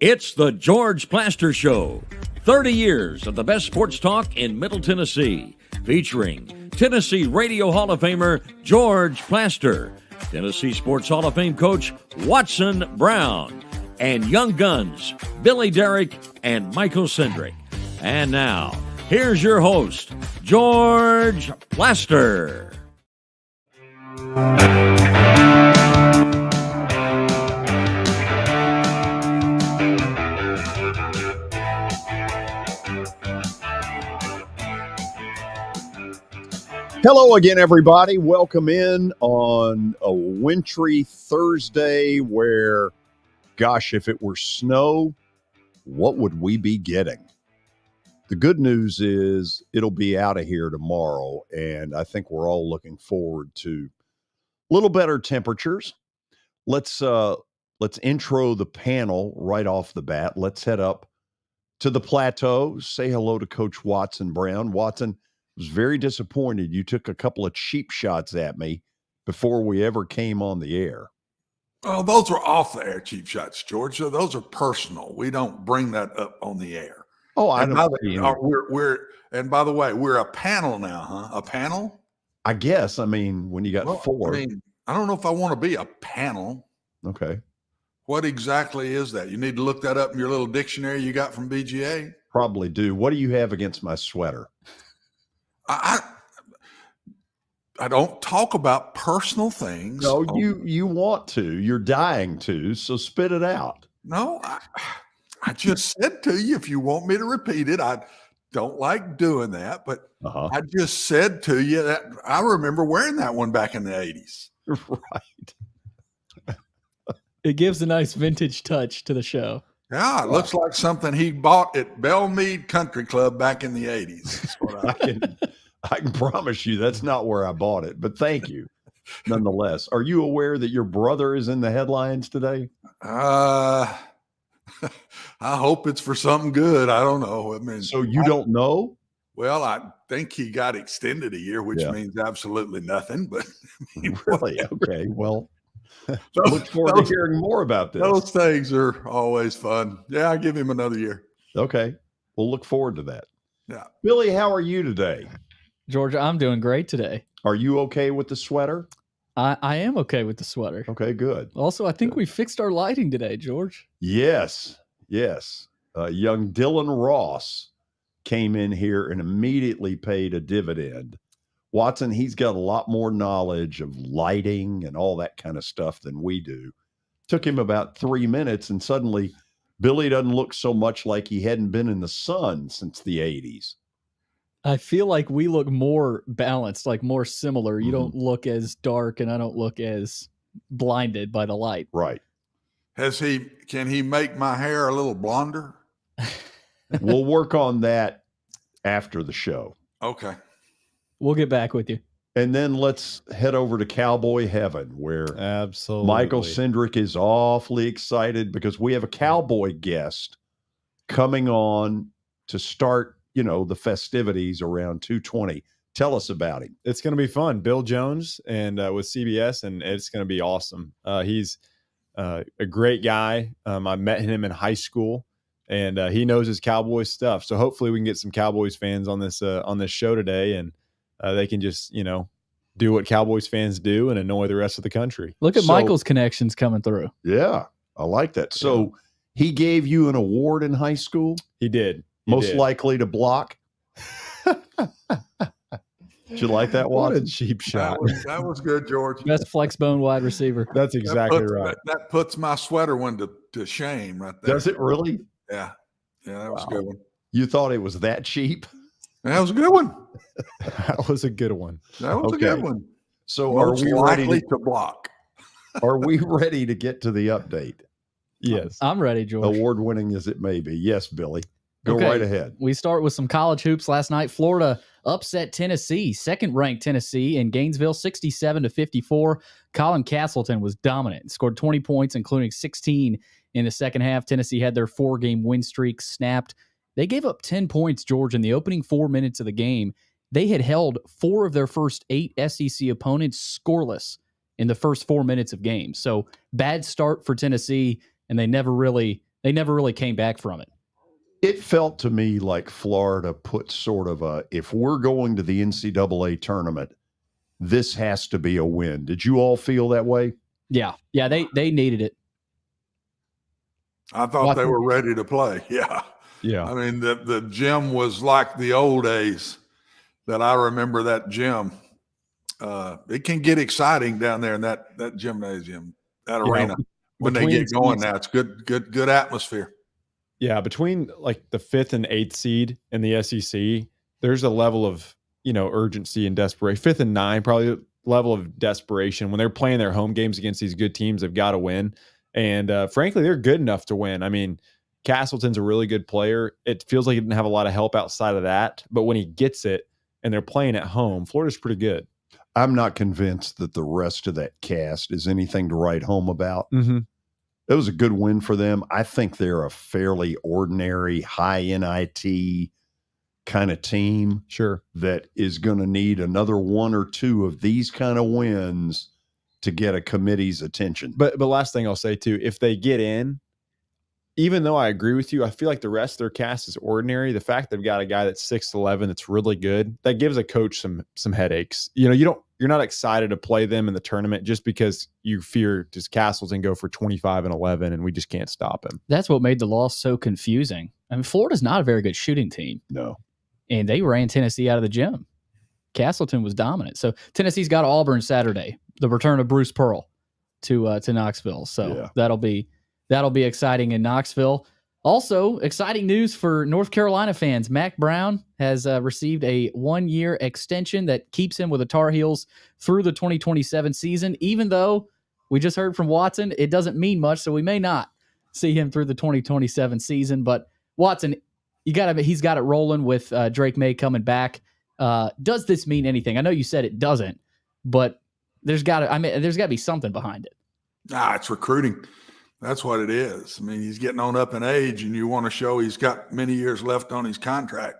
It's the George Plaster Show. 30 years of the best sports talk in Middle Tennessee, featuring Tennessee Radio Hall of Famer George Plaster, Tennessee Sports Hall of Fame coach Watson Brown, and young guns Billy Derrick and Michael Cindric. And now, here's your host, George Plaster. Hello again, everybody. Welcome in on a wintry Thursday where, gosh, if it were snow, what would we be getting? The good news is it'll be out of here tomorrow, and I think we're all looking forward to a little better temperatures. Let's intro the panel right off the bat. Let's head up to the plateau. Say hello to Coach Watson Brown. Watson, was very disappointed you took a couple of cheap shots at me before we ever came on the air. Oh, those were off the air cheap shots, George. So those are personal. We don't bring that up on the air. Oh, I don't. And by the way, we're a panel now, huh? A panel? I guess. I mean, when you got four. I don't know if I want to be a panel. Okay. What exactly is that? You need to look that up in your little dictionary you got from BGA. Probably do. What do you have against my sweater? I don't talk about personal things. No, you want to. You're dying to, so spit it out. No, I just said to you, if you want me to repeat it, I don't like doing that, but I just said to you that I remember wearing that one back in the 80s. Right. It gives a nice vintage touch to the show. Yeah, it looks like something he bought at Belmead Country Club back in the 80s. I can promise you that's not where I bought it, but thank you nonetheless. Are you aware that your brother is in the headlines today? I hope it's for something good. I don't know. I mean, so you don't know? Well, I think he got extended a year, which means absolutely nothing. But really? Okay. Well, look forward to hearing more about this. Those things are always fun. Yeah, I'll give him another year. Okay. We'll look forward to that. Yeah. Billy, how are you today? Georgia, I'm doing great today. Are you okay with the sweater? I am okay with the sweater. Okay, good. Also, I think we fixed our lighting today, George. Yes. Young Dylan Ross came in here and immediately paid a dividend. Watson, he's got a lot more knowledge of lighting and all that kind of stuff than we do. Took him about 3 minutes, and suddenly Billy doesn't look so much like he hadn't been in the sun since the 80s. I feel like we look more balanced, like more similar. You don't look as dark, and I don't look as blinded by the light. Right. Can he make my hair a little blonder? We'll work on that after the show. Okay. We'll get back with you. And then let's head over to Cowboy Heaven, where absolutely Michael Cindric is awfully excited because we have a Cowboy guest coming on to start, the festivities around 2:20. Tell us about him. It's going to be fun. Bill Jones and with CBS, and it's going to be awesome. He's a great guy. I met him in high school, and he knows his Cowboys stuff. So hopefully we can get some Cowboys fans on this show today, and they can just, do what Cowboys fans do and annoy the rest of the country. Look at Michael's connections coming through. Yeah, I like that. So he gave you an award in high school? He did. Most likely to block? Did you like that, Watson? What a cheap shot. That was good, George. Best flex bone wide receiver. That's exactly right. That puts my sweater one to shame right there. Does it really? Yeah. Yeah, that was a good one. You thought it was that cheap? That was a good one. That was a good one. That was a good one. So are we ready to block? Are we ready to get to the update? Yes. I'm ready, George. Award-winning as it may be. Yes, Billy. Go right ahead. We start with some college hoops last night. Florida upset Tennessee, second-ranked Tennessee in Gainesville, 67-54. Colin Castleton was dominant, scored 20 points, including 16 in the second half. Tennessee had their 4-game win streak snapped. They gave up 10 points, George, in the opening 4 minutes of the game. They had held 4 of their first 8 SEC opponents scoreless in the first 4 minutes of games. So bad start for Tennessee, and they never really they never really came back from it. It felt to me like Florida put sort of if we're going to the NCAA tournament, this has to be a win. Did you all feel that way? Yeah. Yeah, they needed it. I thought they were ready to play. Yeah. Yeah. I mean, the gym was like the old days that I remember that gym. It can get exciting down there in that gymnasium, that arena. When they get going now, it's good atmosphere. Yeah, between like the 5th and 8th seed in the SEC, there's a level of, urgency and desperation. 5th and 9, probably level of desperation. When they're playing their home games against these good teams, they've got to win. And frankly, they're good enough to win. I mean, Castleton's a really good player. It feels like he didn't have a lot of help outside of that. But when he gets it and they're playing at home, Florida's pretty good. I'm not convinced that the rest of that cast is anything to write home about. Mm-hmm. It was a good win for them. I think they're a fairly ordinary, high NIT kind of team. Sure. That is going to need another one or two of these kind of wins to get a committee's attention. But last thing I'll say too, if they get in, even though I agree with you, I feel like the rest of their cast is ordinary. The fact they've got a guy that's 6'11" that's really good, that gives a coach some headaches. You're not excited to play them in the tournament just because you fear does Castleton go for 25 and 11 and we just can't stop him. That's what made the loss so confusing. I mean, Florida's not a very good shooting team. No. And they ran Tennessee out of the gym. Castleton was dominant. So Tennessee's got Auburn Saturday, the return of Bruce Pearl to Knoxville. So that'll be exciting in Knoxville. Also, exciting news for North Carolina fans. Mack Brown has received a 1-year extension that keeps him with the Tar Heels through the 2027 season, even though we just heard from Watson, it doesn't mean much, so we may not see him through the 2027 season. But Watson, he's got it rolling with Drake May coming back. Does this mean anything? I know you said it doesn't, but there's got to be something behind it. It's recruiting. That's what it is. I mean, he's getting on up in age, and you want to show he's got many years left on his contract.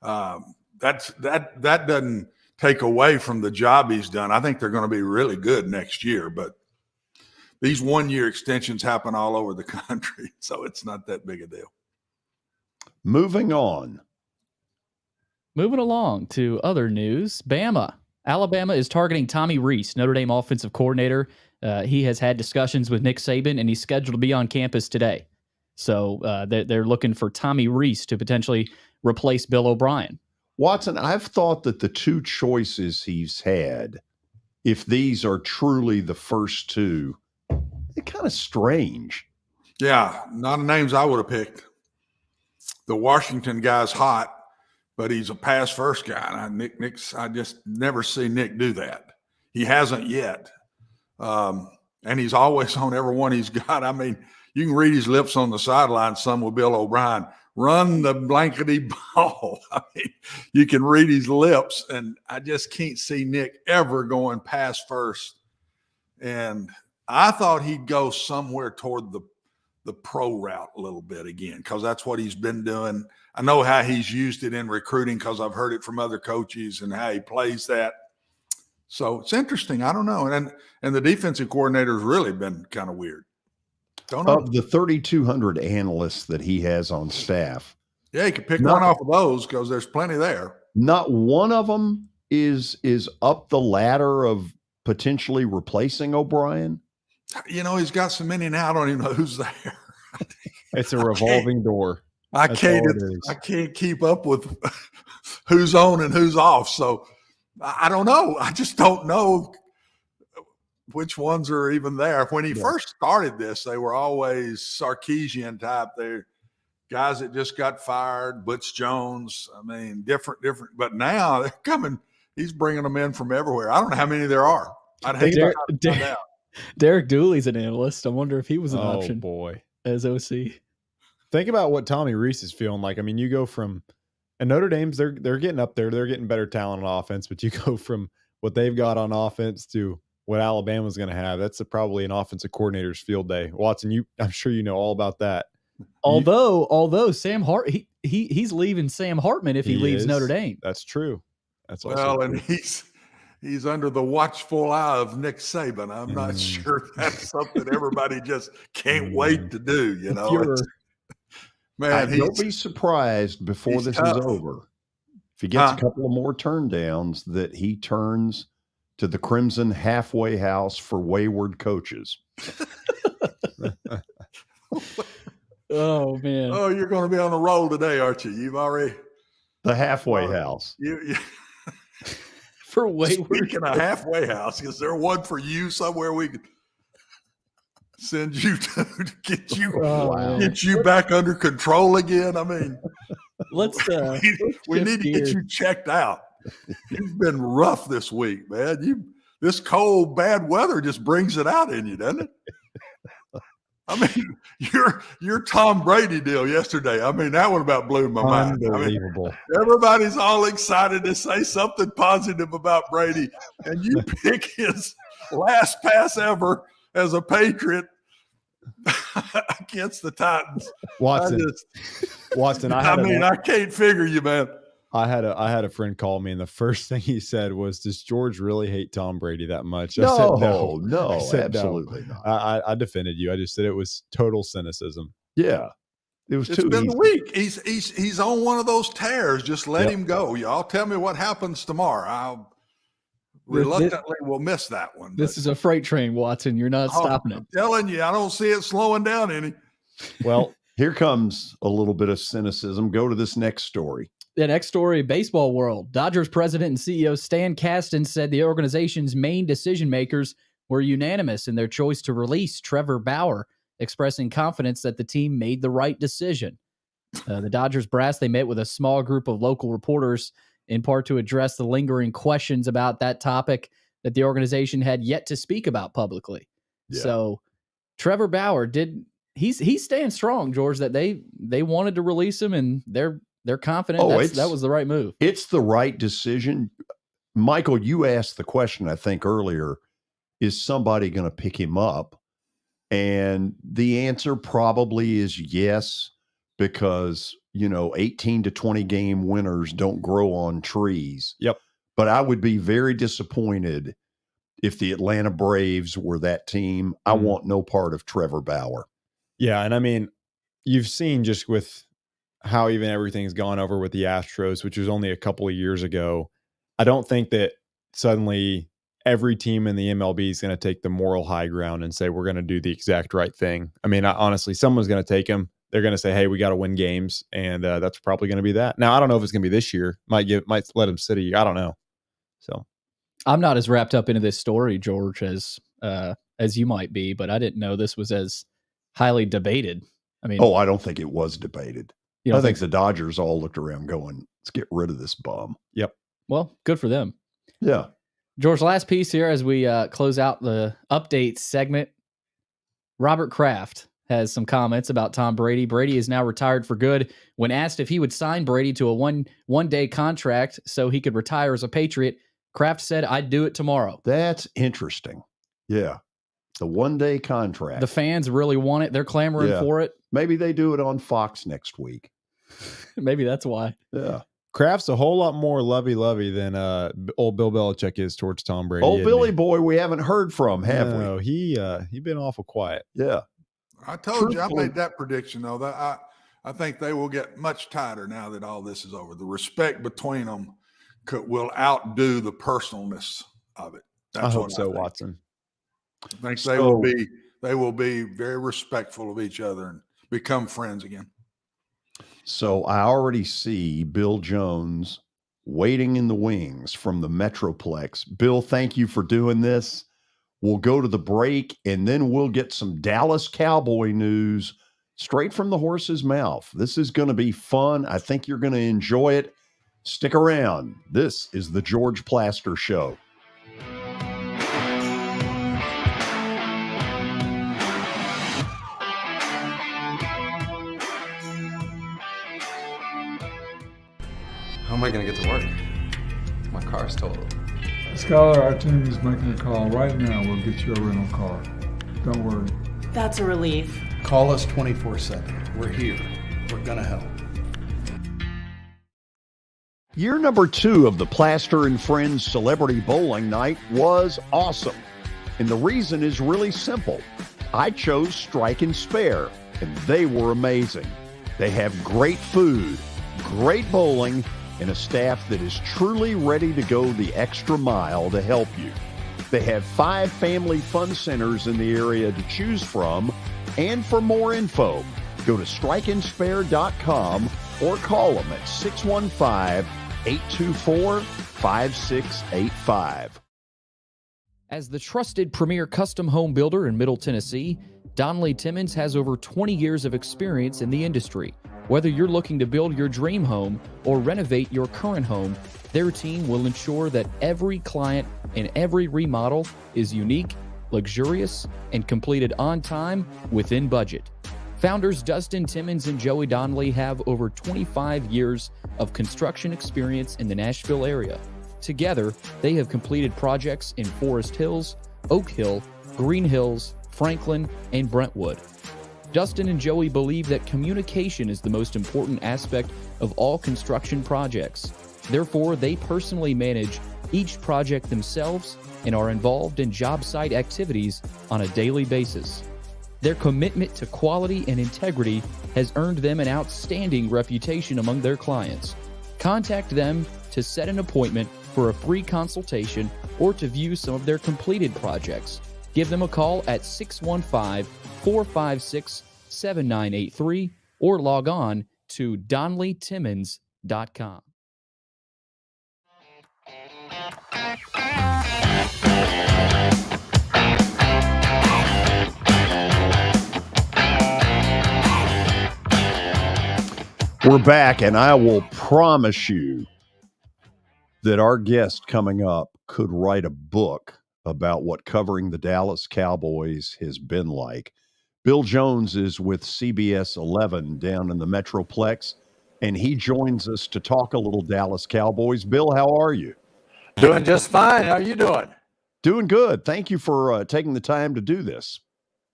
That doesn't take away from the job he's done. I think they're going to be really good next year, but these 1-year extensions happen all over the country, so it's not that big a deal. Moving on. Moving along to other news. Bama. Alabama is targeting Tommy Rees, Notre Dame offensive coordinator. He has had discussions with Nick Saban, and he's scheduled to be on campus today. So they're looking for Tommy Rees to potentially replace Bill O'Brien. Watson, I've thought that the two choices he's had, if these are truly the first two, they're kind of strange. Yeah, not the names I would have picked. The Washington guy's hot, but he's a pass first guy. I just never see Nick do that. He hasn't yet. And he's always on every one he's got. I mean, you can read his lips on the sideline, some with Bill O'Brien. Run the blankety ball. I mean, you can read his lips, and I just can't see Nick ever going pass first. And I thought he'd go somewhere toward the pro route a little bit again, because that's what he's been doing. I know how he's used it in recruiting because I've heard it from other coaches and how he plays that. So it's interesting. I don't know. And the defensive coordinator's really been kind of weird. Don't know. Of the 3,200 analysts that he has on staff. Yeah, you can pick one off of those because there's plenty there. Not one of them is up the ladder of potentially replacing O'Brien. He's got so many now, I don't even know who's there. It's a revolving door. I can't keep up with who's on and who's off. So I don't know. I just don't know which ones are even there. When he first started this, they were always Sarkisian type. They're guys that just got fired, Butch Jones. I mean, different. But now they're coming. He's bringing them in from everywhere. I don't know how many there are. I'd hate to find out. Derek Dooley's an analyst. I wonder if he was an option. Oh, boy. As OC. Think about what Tommy Rees is feeling like. I mean, you go from – and Notre Dame's, they're getting up there. They're getting better talent on offense. But you go from what they've got on offense to what Alabama's going to have. That's probably an offensive coordinator's field day. Watson, I'm sure you know all about that. Although Sam Hart he's leaving Sam Hartman if he leaves Notre Dame. That's true. That's and he's under the watchful eye of Nick Saban. I'm not sure that's something everybody just can't wait to do. Man, Don't be surprised before this tough. is over. If he gets a couple of more turndowns, that he turns to the Crimson halfway house for wayward coaches. Oh man. Oh, you're going to be on a roll today, aren't you? You've already The halfway house. You For wayward. Speaking of halfway house, is there one for you somewhere we could send you to get you back under control again? I mean, Let's we need to get you checked out. You've been rough this week, man. This cold, bad weather just brings it out in you, doesn't it? I mean, your Tom Brady deal yesterday. I mean, that one about blew my mind. Unbelievable. Everybody's all excited to say something positive about Brady, and you pick his last pass ever as a Patriot against the Titans. Watson. I can't figure you, man. I had a friend call me, and the first thing he said was, "Does George really hate Tom Brady that much?" No, I said, no. I said, absolutely no. not. I defended you. I just said it was total cynicism. Yeah, it's been easy. the week. He's on one of those tears. Just let him go. Y'all tell me what happens tomorrow. I'll reluctantly will miss that one. This is a freight train, Watson. You're not stopping it. I'm telling you, I don't see it slowing down any. Well, here comes a little bit of cynicism. Go to this next story. The next story, baseball world. Dodgers president and CEO Stan Kasten said the organization's main decision makers were unanimous in their choice to release Trevor Bauer, expressing confidence that the team made the right decision. The Dodgers brass, they met with a small group of local reporters in part to address the lingering questions about that topic that the organization had yet to speak about publicly. Yeah. So Trevor Bauer he's staying strong, George, that they wanted to release him, and they're confident that was the right move. It's the right decision. Michael, you asked the question, I think, earlier, is somebody going to pick him up? And the answer probably is yes, because, 18 to 20 game winners don't grow on trees. Yep. But I would be very disappointed if the Atlanta Braves were that team. I want no part of Trevor Bauer. Yeah, and I mean, you've seen just with how even everything's gone over with the Astros, which was only a couple of years ago. I don't think that suddenly every team in the MLB is going to take the moral high ground and say, we're going to do the exact right thing. I mean, honestly, someone's going to take him. They're going to say, hey, we got to win games. And that's probably going to be that. Now, I don't know if it's going to be this year. Might let him sit a year. I don't know. So I'm not as wrapped up into this story, George, as you might be, but I didn't know this was as highly debated. I mean, I don't think it was debated. I think the Dodgers all looked around going, let's get rid of this bum. Yep. Well, good for them. Yeah. George, last piece here as we close out the update segment. Robert Kraft has some comments about Tom Brady. Brady is now retired for good. When asked if he would sign Brady to a one-day contract so he could retire as a Patriot, Kraft said, I'd do it tomorrow. That's interesting. Yeah. The one-day contract. The fans really want it. They're clamoring for it. Maybe they do it on Fox next week. Maybe that's why. Yeah. Kraft's a whole lot more lovey-lovey than old Bill Belichick is towards Tom Brady. Old Billy boy, we haven't heard from, have we? No, he been awful quiet. Yeah. I told you, I made that prediction, though. That I think they will get much tighter now that all this is over. The respect between them will outdo the personalness of it. I hope so, Watson. I think they will be very respectful of each other and become friends again. So I already see Bill Jones waiting in the wings from the Metroplex. Bill, thank you for doing this. We'll go to the break, and then we'll get some Dallas Cowboy news straight from the horse's mouth. This is going to be fun. I think you're going to enjoy it. Stick around. This is the George Plaster Show. How am I going to get to work? My car's totaled. Skylar, our team is making a call right now. We'll get you a rental car. Don't worry. That's a relief. Call us 24/7. We're here. We're going to help. Year number 2 of the Plaster and Friends Celebrity Bowling Night was awesome. And the reason is really simple. I chose Strike and Spare, and they were amazing. They have great food, great bowling, and a staff that is truly ready to go the extra mile to help you. They have 5 family fun centers in the area to choose from. And for more info, go to strikeandspare.com or call them at 615-824-5685. As the trusted premier custom home builder in Middle Tennessee, Donnelly Timmons has over 20 years of experience in the industry. Whether you're looking to build your dream home or renovate your current home, their team will ensure that every client and every remodel is unique, luxurious, and completed on time within budget. Founders Dustin Timmons and Joey Donnelly have over 25 years of construction experience in the Nashville area. Together, they have completed projects in Forest Hills, Oak Hill, Green Hills, Franklin, and Brentwood. Dustin and Joey believe that communication is the most important aspect of all construction projects. Therefore, they personally manage each project themselves and are involved in job site activities on a daily basis. Their commitment to quality and integrity has earned them an outstanding reputation among their clients. Contact them to set an appointment for a free consultation or to view some of their completed projects. Give them a call at 615-456-7983 or log on to DonnellyTimmons.com. We're back, and I will promise you that our guest coming up could write a book about what covering the Dallas Cowboys has been like. Bill Jones is with CBS 11 down in the Metroplex, and he joins us to talk a little Dallas Cowboys. Bill, how are you? Doing just fine. How are you doing? Doing good. Thank you for taking the time to do this.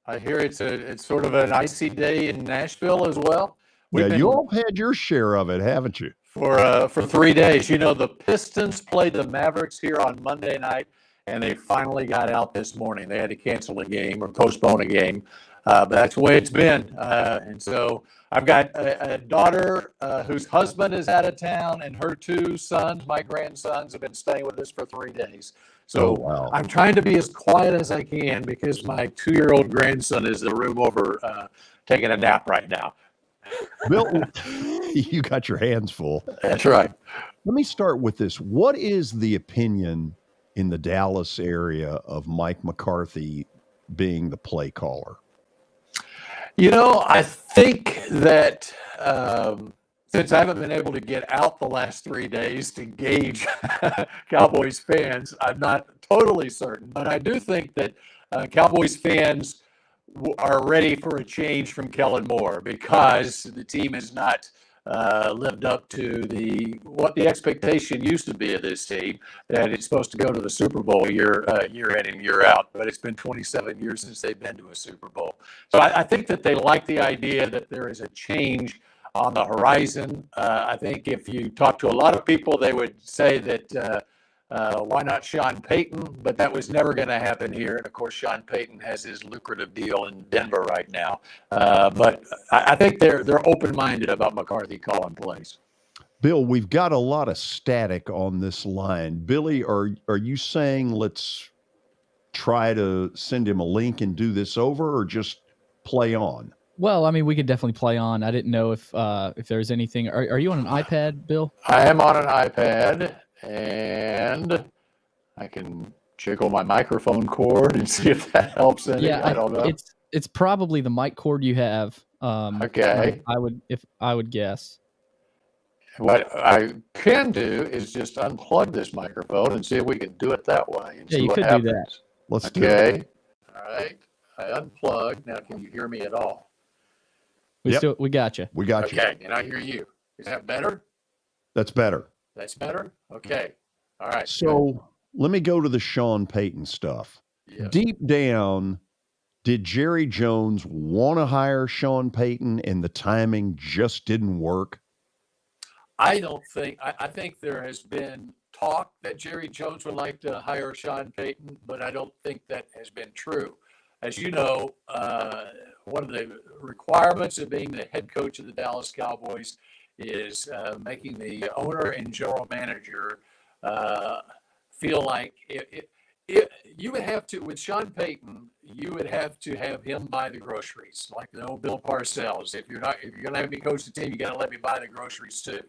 I hear it's sort of an icy day in Nashville as well. You all had your share of it, haven't you? For 3 days. You know, the Pistons played the Mavericks here on Monday night, and they finally got out this morning. They had to cancel a game or postpone a game, but that's the way it's been. And so I've got a daughter whose husband is out of town, and her 2 sons, my grandsons, have been staying with us for 3 days. So wow. I'm trying to be as quiet as I can because my 2-year-old grandson is in the room over taking a nap right now. Bill, you got your hands full. That's right. Let me start with this. What is the opinion in the Dallas area of Mike McCarthy being the play caller? You know, I think that since I haven't been able to get out the last 3 days to gauge Cowboys fans, I'm not totally certain. But I do think that Cowboys fans are ready for a change from Kellen Moore because the team has not lived up to what the expectation used to be of this team, that it's supposed to go to the Super Bowl year in and year out. But it's been 27 years since they've been to a Super Bowl. So I think that they like the idea that there is a change on the horizon. I think if you talk to a lot of people, they would say that why not Sean Payton? But that was never going to happen here. And of course, Sean Payton has his lucrative deal in Denver right now. But I think they're open-minded about McCarthy calling plays. Bill, we've got a lot of static on this line. Billy, are you saying let's try to send him a link and do this over, or just play on? Well, I mean, we could definitely play on. I didn't know if there's anything. Are you on an iPad, Bill? I am on an iPad. And I can jiggle my microphone cord and see if that helps any. Yeah, I don't know. It's probably the mic cord you have. Okay. I would guess. What I can do is just unplug this microphone and see if we can do it that way. And Yeah, see you what could happens. do that. Let's do it. Okay. All right. I unplugged. Now, can you hear me at all? We got you. We got you. Okay. And I hear you. Is that better? That's better. That's better? Okay. All right. So let me go to the Sean Payton stuff. Yes. Deep down, did Jerry Jones want to hire Sean Payton and the timing just didn't work? I don't think, I think there has been talk that Jerry Jones would like to hire Sean Payton, but I don't think that has been true. As you know, the requirements of being the head coach of the Dallas Cowboys is making the owner and general manager feel like you would have to, with Sean Payton, you would have to have him buy the groceries, like the old Bill Parcells. If you're going to have me coach the team, you got to let me buy the groceries too.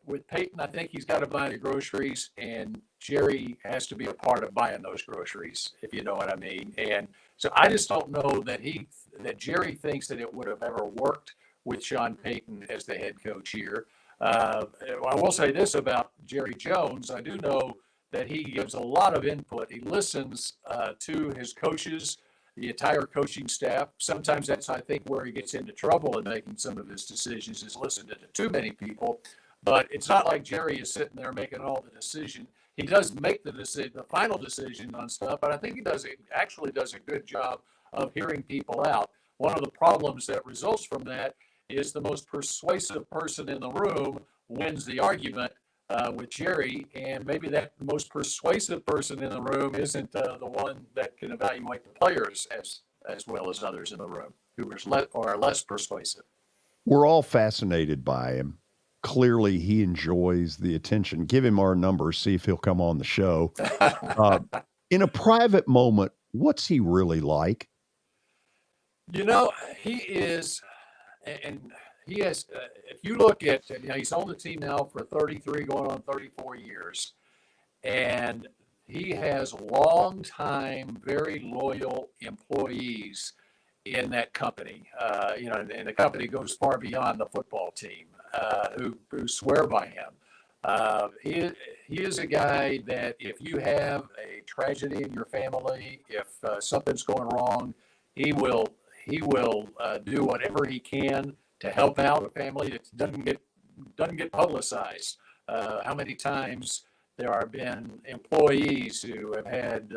With Peyton, I think he's got to buy the groceries, and Jerry has to be a part of buying those groceries, if you know what I mean. And so I just don't know that Jerry thinks that it would have ever worked with Sean Payton as the head coach here. I will say this about Jerry Jones. I do know that he gives a lot of input. He listens to his coaches, the entire coaching staff. Sometimes that's, I think, where he gets into trouble in making some of his decisions, is listening to too many people. But it's not like Jerry is sitting there making all the decision. He does make the final decision on stuff, but I think he actually does a good job of hearing people out. One of the problems that results from that is the most persuasive person in the room wins the argument with Jerry, and maybe that most persuasive person in the room isn't the one that can evaluate the players as well as others in the room who are less persuasive. We're all fascinated by him. Clearly, he enjoys the attention. Give him our number, see if he'll come on the show. In a private moment, what's he really like? You know, he is, and he has, if you look at, he's on the team now for 33, going on 34 years, and he has long-time, very loyal employees in that company. And the company goes far beyond the football team. Who swear by him. He is a guy that if you have a tragedy in your family, if something's going wrong, he will do whatever he can to help out a family that doesn't get publicized. How many times there have been employees who have had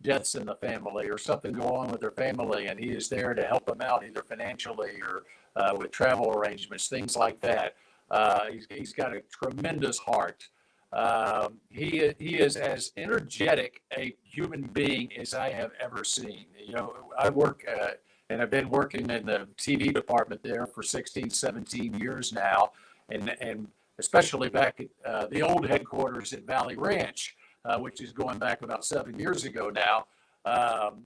deaths in the family or something go on with their family, and he is there to help them out either financially or with travel arrangements, things like that. He's got a tremendous heart. He is as energetic a human being as I have ever seen. I work and I've been working in the TV department there for 16, 17 years now, and especially back at the old headquarters at Valley Ranch, which is going back about 7 years ago now.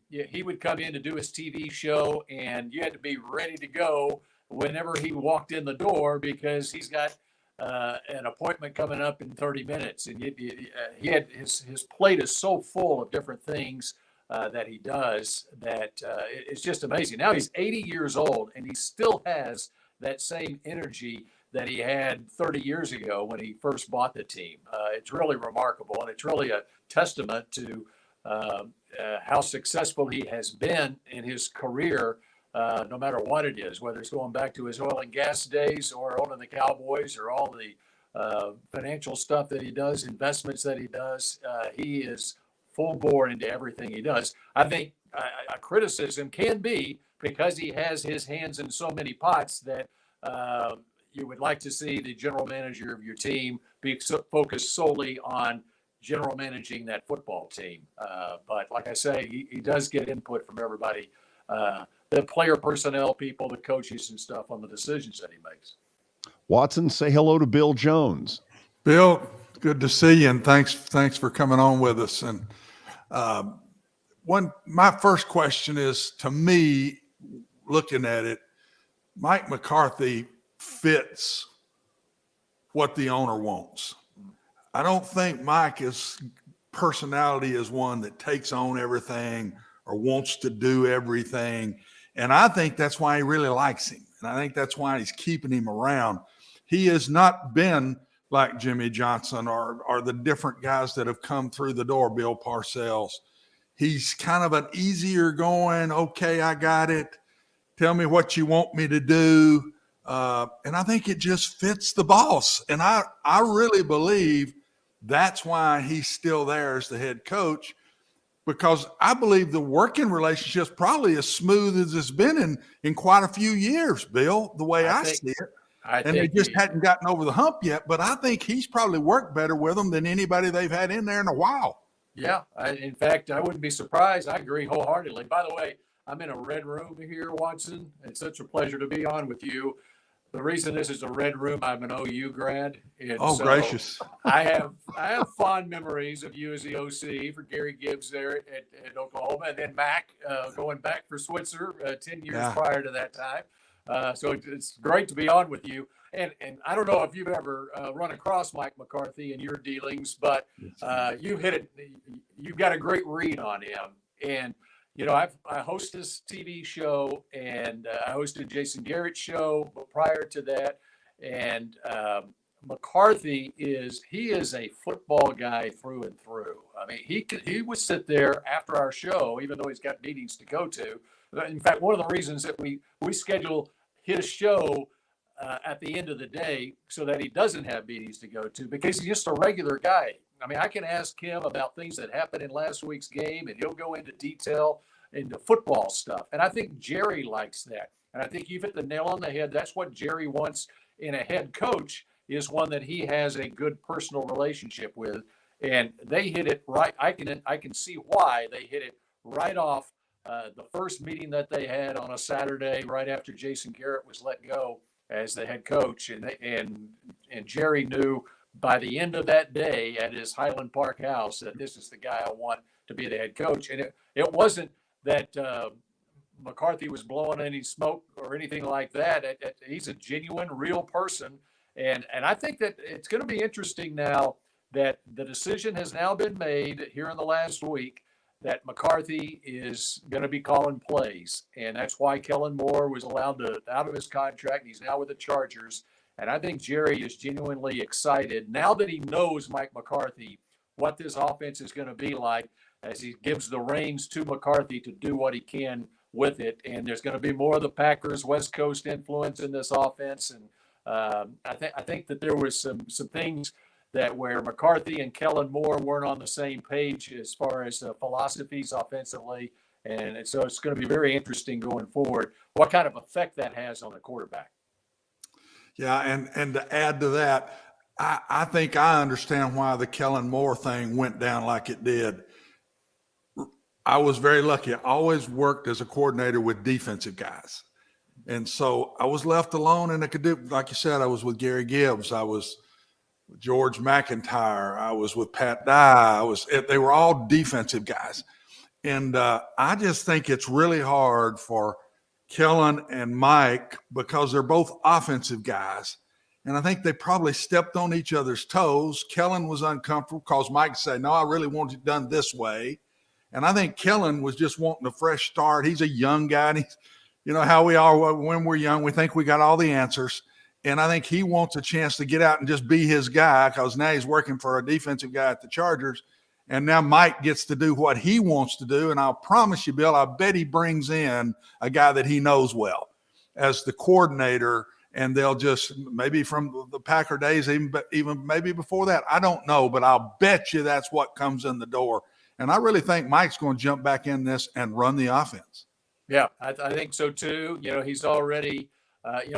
He would come in to do his TV show, and you had to be ready to go whenever he walked in the door, because he's got an appointment coming up in 30 minutes. And he had his plate is so full of different things that he does that it's just amazing. Now he's 80 years old, and he still has that same energy that he had 30 years ago when he first bought the team. It's really remarkable, and it's really a testament to how successful he has been in his career, no matter what it is, whether it's going back to his oil and gas days or owning the Cowboys or all the financial stuff that he does, investments that he does. He is full bore into everything he does. I think a criticism can be because he has his hands in so many pots that you would like to see the general manager of your team be focused solely on general managing that football team. But like I say, he does get input from everybody, the player personnel people, the coaches and stuff on the decisions that he makes. Watson, say hello to Bill Jones. Bill, good to see you, and thanks for coming on with us. And my first question is, to me, looking at it, Mike McCarthy fits what the owner wants. I don't think Mike's personality is one that takes on everything or wants to do everything. And I think that's why he really likes him. And I think that's why he's keeping him around. He has not been like Jimmy Johnson or the different guys that have come through the door, Bill Parcells. He's kind of an easier going, okay, I got it. Tell me what you want me to do. And I think it just fits the boss. And I really believe that's why he's still there as the head coach, because I believe the working relationship is probably as smooth as it's been in quite a few years, Bill, the way I see it. And they just hadn't gotten over the hump yet, but I think he's probably worked better with them than anybody they've had in there in a while. Yeah. In fact, I wouldn't be surprised. I agree wholeheartedly. By the way, I'm in a red room here, Watson. It's such a pleasure to be on with you. The reason this is a red room, I'm an OU grad. And Oh, so gracious. I have fond memories of you as the OC for Gary Gibbs there at Oklahoma, and then Mack going back for Switzer 10 years prior to that time. So it's great to be on with you. And I don't know if you've ever run across Mike McCarthy in your dealings, but you hit it. You've got a great read on him. And you know, I host this TV show, and I hosted Jason Garrett's show prior to that. And McCarthy is a football guy through and through. I mean, he would sit there after our show, even though he's got meetings to go to. In fact, one of the reasons that we schedule his show at the end of the day so that he doesn't have meetings to go to, because he's just a regular guy. I mean, I can ask him about things that happened in last week's game, and he'll go into detail into football stuff. And I think Jerry likes that. And I think you've hit the nail on the head. That's what Jerry wants in a head coach, is one that he has a good personal relationship with. And they hit it right. I can see why they hit it right off the first meeting that they had on a Saturday right after Jason Garrett was let go as the head coach. And Jerry knew by the end of that day at his Highland Park house that this is the guy I want to be the head coach. And it wasn't that McCarthy was blowing any smoke or anything like that. He's a genuine, real person. And I think that it's going to be interesting now that the decision has now been made here in the last week that McCarthy is going to be calling plays. And that's why Kellen Moore was allowed out of his contract. He's now with the Chargers. And I think Jerry is genuinely excited now that he knows Mike McCarthy, what this offense is going to be like, as he gives the reins to McCarthy to do what he can with it. And there's going to be more of the Packers West Coast influence in this offense. And I think that there was some things that where McCarthy and Kellen Moore weren't on the same page as far as philosophies offensively. And so it's going to be very interesting going forward what kind of effect that has on the quarterback. Yeah, and to add to that, I think I understand why the Kellen Moore thing went down like it did. I was very lucky. I always worked as a coordinator with defensive guys. And so I was left alone, and I could do, like you said, I was with Gary Gibbs. I was with George McIntyre. I was with Pat Dye. They were all defensive guys. And I just think it's really hard for Kellen and Mike because they're both offensive guys. And I think they probably stepped on each other's toes. Kellen was uncomfortable because Mike said, no, I really want it done this way. And I think Kellen was just wanting a fresh start. He's a young guy. And he's, you know how we are when we're young. We think we got all the answers. And I think he wants a chance to get out and just be his guy because now he's working for a defensive guy at the Chargers. And now Mike gets to do what he wants to do. And I'll promise you, Bill, I bet he brings in a guy that he knows well as the coordinator. And they'll just maybe from the Packer days, even maybe before that, I don't know. But I'll bet you that's what comes in the door. And I really think Mike's going to jump back in this and run the offense. Yeah, I think so too. You know, he's already,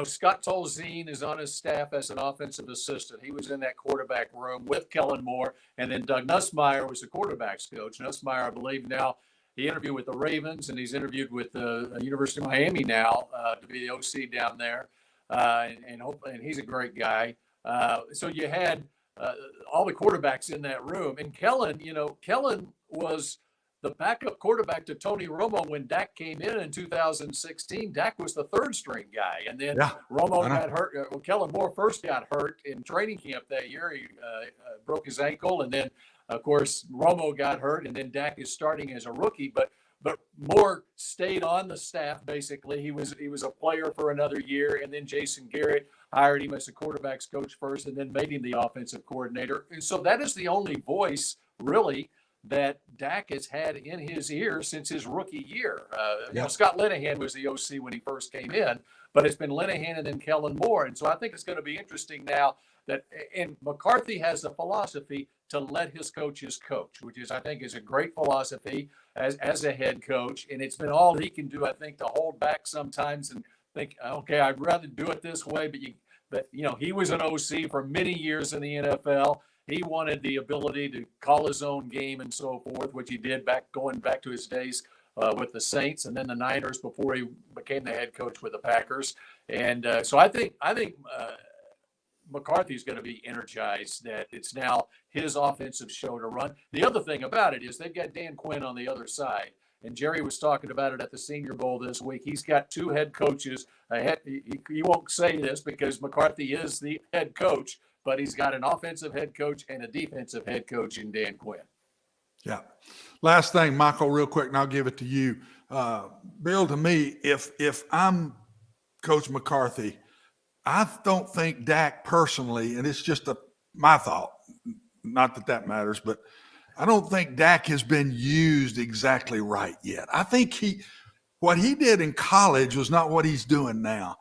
Scott Tolzien is on his staff as an offensive assistant. He was in that quarterback room with Kellen Moore. And then Doug Nussmeier was the quarterback's coach. Nussmeier, I believe now, he interviewed with the Ravens and he's interviewed with the University of Miami now to be the OC down there. And he's a great guy. So you had all the quarterbacks in that room. And Kellen was the backup quarterback to Tony Romo when Dak came in 2016. Dak was the third string guy. And then Romo got hurt. Kellen Moore first got hurt in training camp that year. He broke his ankle. And then, of course, Romo got hurt. And then Dak is starting as a rookie. But Moore stayed on the staff, basically. He was a player for another year. And then Jason Garrett hired him as a quarterback's coach first and then made him the offensive coordinator. And so that is the only voice, really, that Dak has had in his ear since his rookie year. Scott Linehan was the OC when he first came in, but it's been Linehan and then Kellen Moore. And so I think it's going to be interesting now and McCarthy has a philosophy to let his coaches coach, which is, I think, is a great philosophy as a head coach. And it's been all he can do, I think, to hold back sometimes and think, okay, I'd rather do it this way. But he was an OC for many years in the NFL. He wanted the ability to call his own game and so forth, which he did going back to his days with the Saints and then the Niners before he became the head coach with the Packers. And so I think McCarthy's going to be energized that it's now his offensive show to run. The other thing about it is they've got Dan Quinn on the other side. And Jerry was talking about it at the Senior Bowl this week. He's got two head coaches. He won't say this because McCarthy is the head coach, but he's got an offensive head coach and a defensive head coach in Dan Quinn. Yeah. Last thing, Michael, real quick, and I'll give it to you. Bill, to me, if I'm Coach McCarthy, I don't think Dak personally, and it's just my thought, not that matters, but I don't think Dak has been used exactly right yet. I think what he did in college was not what he's doing now.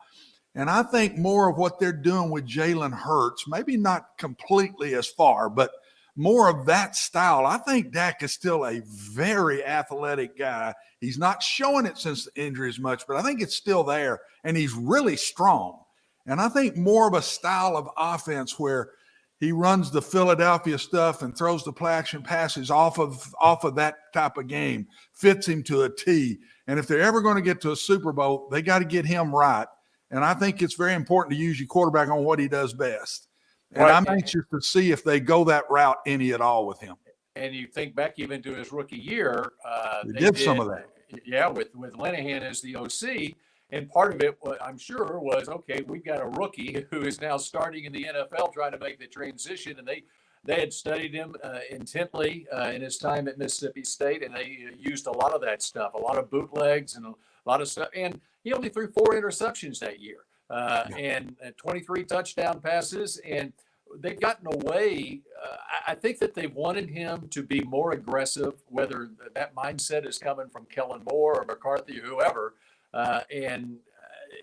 And I think more of what they're doing with Jalen Hurts, maybe not completely as far, but more of that style. I think Dak is still a very athletic guy. He's not showing it since the injury as much, but I think it's still there, and he's really strong. And I think more of a style of offense where he runs the Philadelphia stuff and throws the play action passes off of that type of game, fits him to a T. And if they're ever going to get to a Super Bowl, they got to get him right. And I think it's very important to use your quarterback on what he does best. And I'm anxious to see if they go that route any at all with him. And you think back even to his rookie year. They did some of that. Yeah, with Linehan as the OC. And part of it, I'm sure, was, okay, we've got a rookie who is now starting in the NFL trying to make the transition. And they had studied him intently in his time at Mississippi State, and they used a lot of that stuff, a lot of bootlegs and a lot of stuff. And he only threw 4 interceptions that year and 23 touchdown passes. And they've gotten away. I think that they've wanted him to be more aggressive, whether that mindset is coming from Kellen Moore or McCarthy or whoever.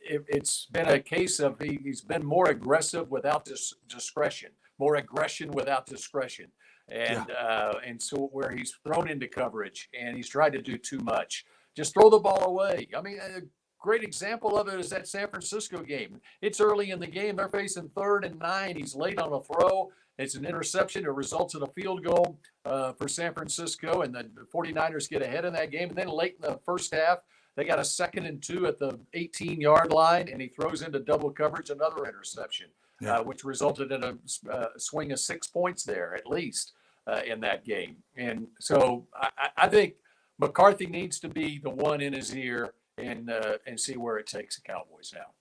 It's been a case of he's been more aggressive without discretion, more aggression without discretion. And so where he's thrown into coverage and he's tried to do too much, just throw the ball away. I mean, a great example of it is that San Francisco game. It's early in the game. They're facing 3rd and 9. He's late on a throw. It's an interception. It results in a field goal for San Francisco, and the 49ers get ahead in that game. And then late in the first half, they got a 2nd and 2 at the 18-yard line, and he throws into double coverage, another interception, which resulted in a swing of 6 points there at least in that game. And so I think McCarthy needs to be the one in his ear and see where it takes the Cowboys now.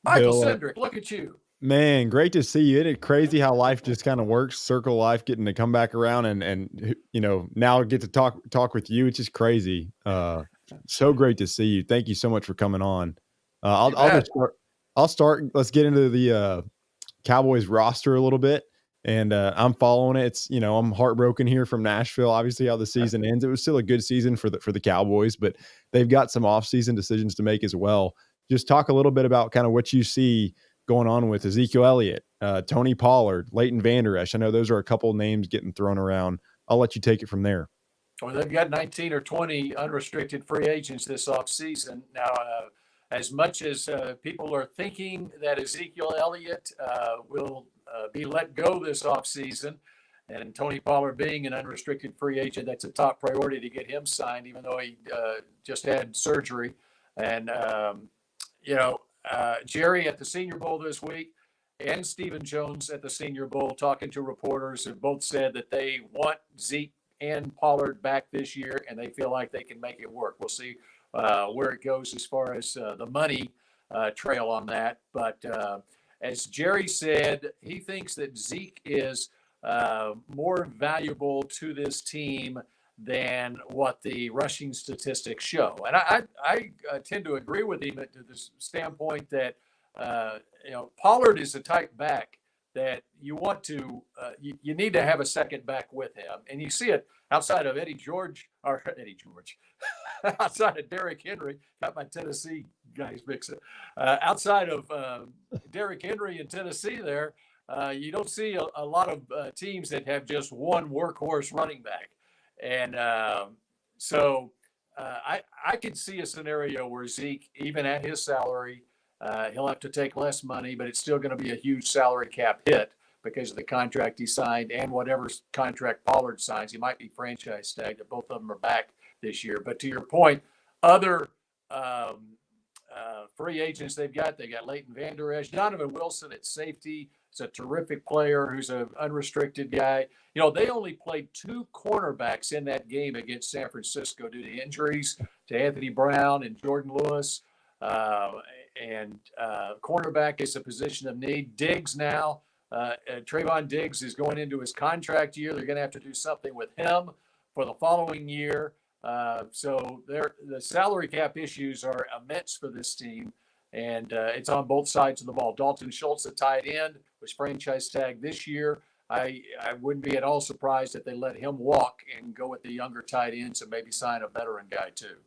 Michael Cedric, look at you. Man, great to see you. It is crazy how life just kind of works, circle life, getting to come back around and now get to talk with you. It's just crazy. So great to see you. Thank you so much for coming on. I'll start. Let's get into the Cowboys roster a little bit. And I'm following it. It's, I'm heartbroken here from Nashville. Obviously, how the season ends. It was still a good season for the Cowboys, but they've got some off-season decisions to make as well. Just talk a little bit about kind of what you see going on with Ezekiel Elliott, Tony Pollard, Leighton Vander Esch. I know those are a couple names getting thrown around. I'll let you take it from there. Well, they've got 19 or 20 unrestricted free agents this offseason. Now, as much as people are thinking that Ezekiel Elliott will be let go this offseason, and Tony Pollard being an unrestricted free agent, that's a top priority to get him signed, even though he just had surgery. And, Jerry at the Senior Bowl this week and Stephen Jones at the Senior Bowl talking to reporters have both said that they want Zeke and Pollard back this year, and they feel like they can make it work. We'll see where it goes as far as the money trail on that. But as Jerry said, he thinks that Zeke is more valuable to this team than what the rushing statistics show. And I tend to agree with him to the standpoint that, Pollard is a type back that you want to, you need to have a second back with him. And you see it outside of outside of Derrick Henry, got my Tennessee guys mixed up. Outside of Derrick Henry in Tennessee there, you don't see a lot of teams that have just one workhorse running back. And so I could see a scenario where Zeke, even at his salary, he'll have to take less money, but it's still going to be a huge salary cap hit because of the contract he signed and whatever contract Pollard signs. He might be franchise tagged, but both of them are back this year. But to your point, other free agents they got Leighton Vander Esch, Donovan Wilson at safety. He's a terrific player who's an unrestricted guy. You know, they only played 2 cornerbacks in that game against San Francisco due to injuries to Anthony Brown and Jordan Lewis. Cornerback is a position of need. Diggs now, Trayvon Diggs is going into his contract year. They're going to have to do something with him for the following year. So the salary cap issues are immense for this team, and it's on both sides of the ball. Dalton Schultz, a tight end, was franchise tagged this year. I wouldn't be at all surprised if they let him walk and go with the younger tight ends and maybe sign a veteran guy too.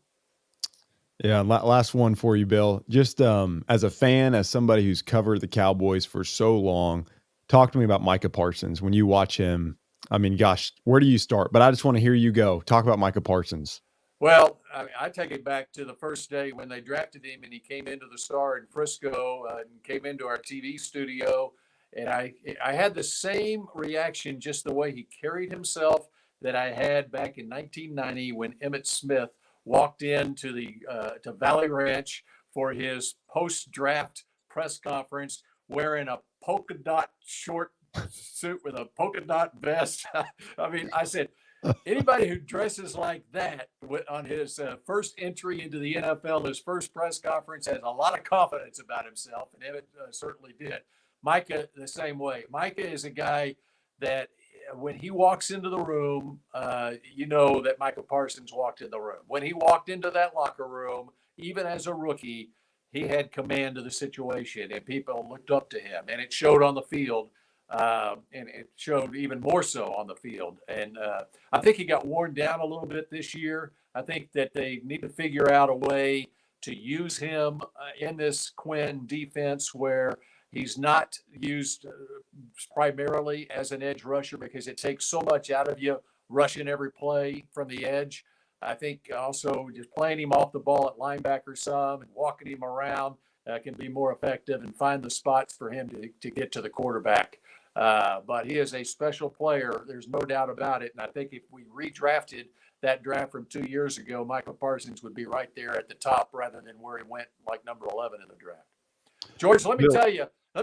Yeah, last one for you, Bill. Just as a fan, as somebody who's covered the Cowboys for so long, talk to me about Micah Parsons. When you watch him, I mean, gosh, where do you start? But I just want to hear you go. Talk about Micah Parsons. Well, I take it back to the first day when they drafted him and he came into the Star in Frisco and came into our TV studio. And I had the same reaction, just the way he carried himself, that I had back in 1990 when Emmitt Smith walked into to Valley Ranch for his post-draft press conference wearing a polka dot short suit with a polka dot vest. I mean, I said, anybody who dresses like that on his first entry into the NFL, his first press conference, has a lot of confidence about himself, and Emmitt certainly did. Micah, the same way. Micah is a guy that when he walks into the room, you know that Micah Parsons walked in the room. When he walked into that locker room, even as a rookie, he had command of the situation, and people looked up to him, and it showed on the field, and it showed even more so on the field. And I think he got worn down a little bit this year. I think that they need to figure out a way to use him in this Quinn defense where he's not used primarily as an edge rusher because it takes so much out of you rushing every play from the edge. I think also just playing him off the ball at linebacker some and walking him around can be more effective and find the spots for him to get to the quarterback. But he is a special player. There's no doubt about it. And I think if we redrafted that draft from 2 years ago, Michael Parsons would be right there at the top rather than where he went like number 11 in the draft. George, let me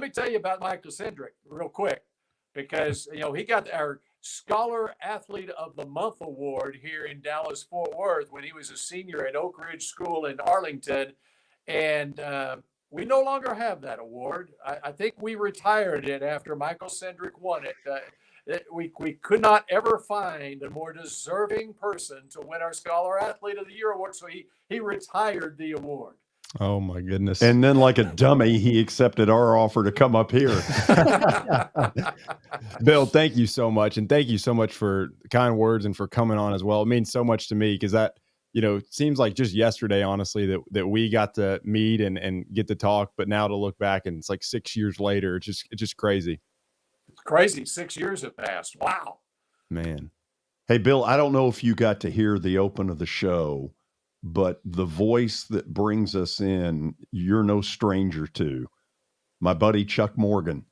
tell you about Michael Cendrick real quick, because he got our Scholar Athlete of the Month award here in Dallas-Fort Worth when he was a senior at Oak Ridge School in Arlington, and we no longer have that award. I think we retired it after Michael Cendrick won it. We could not ever find a more deserving person to win our Scholar Athlete of the Year award, so he retired the award. Oh my goodness. And then like a dummy, he accepted our offer to come up here. Bill, thank you so much. And thank you so much for the kind words and for coming on as well. It means so much to me because that, it seems like just yesterday, honestly, that we got to meet and get to talk, but now to look back and it's like 6 years later, it's just crazy. It's crazy. 6 years have passed. Wow. Man. Hey, Bill, I don't know if you got to hear the open of the show, but the voice that brings us in, you're no stranger to. My buddy Chuck Morgan.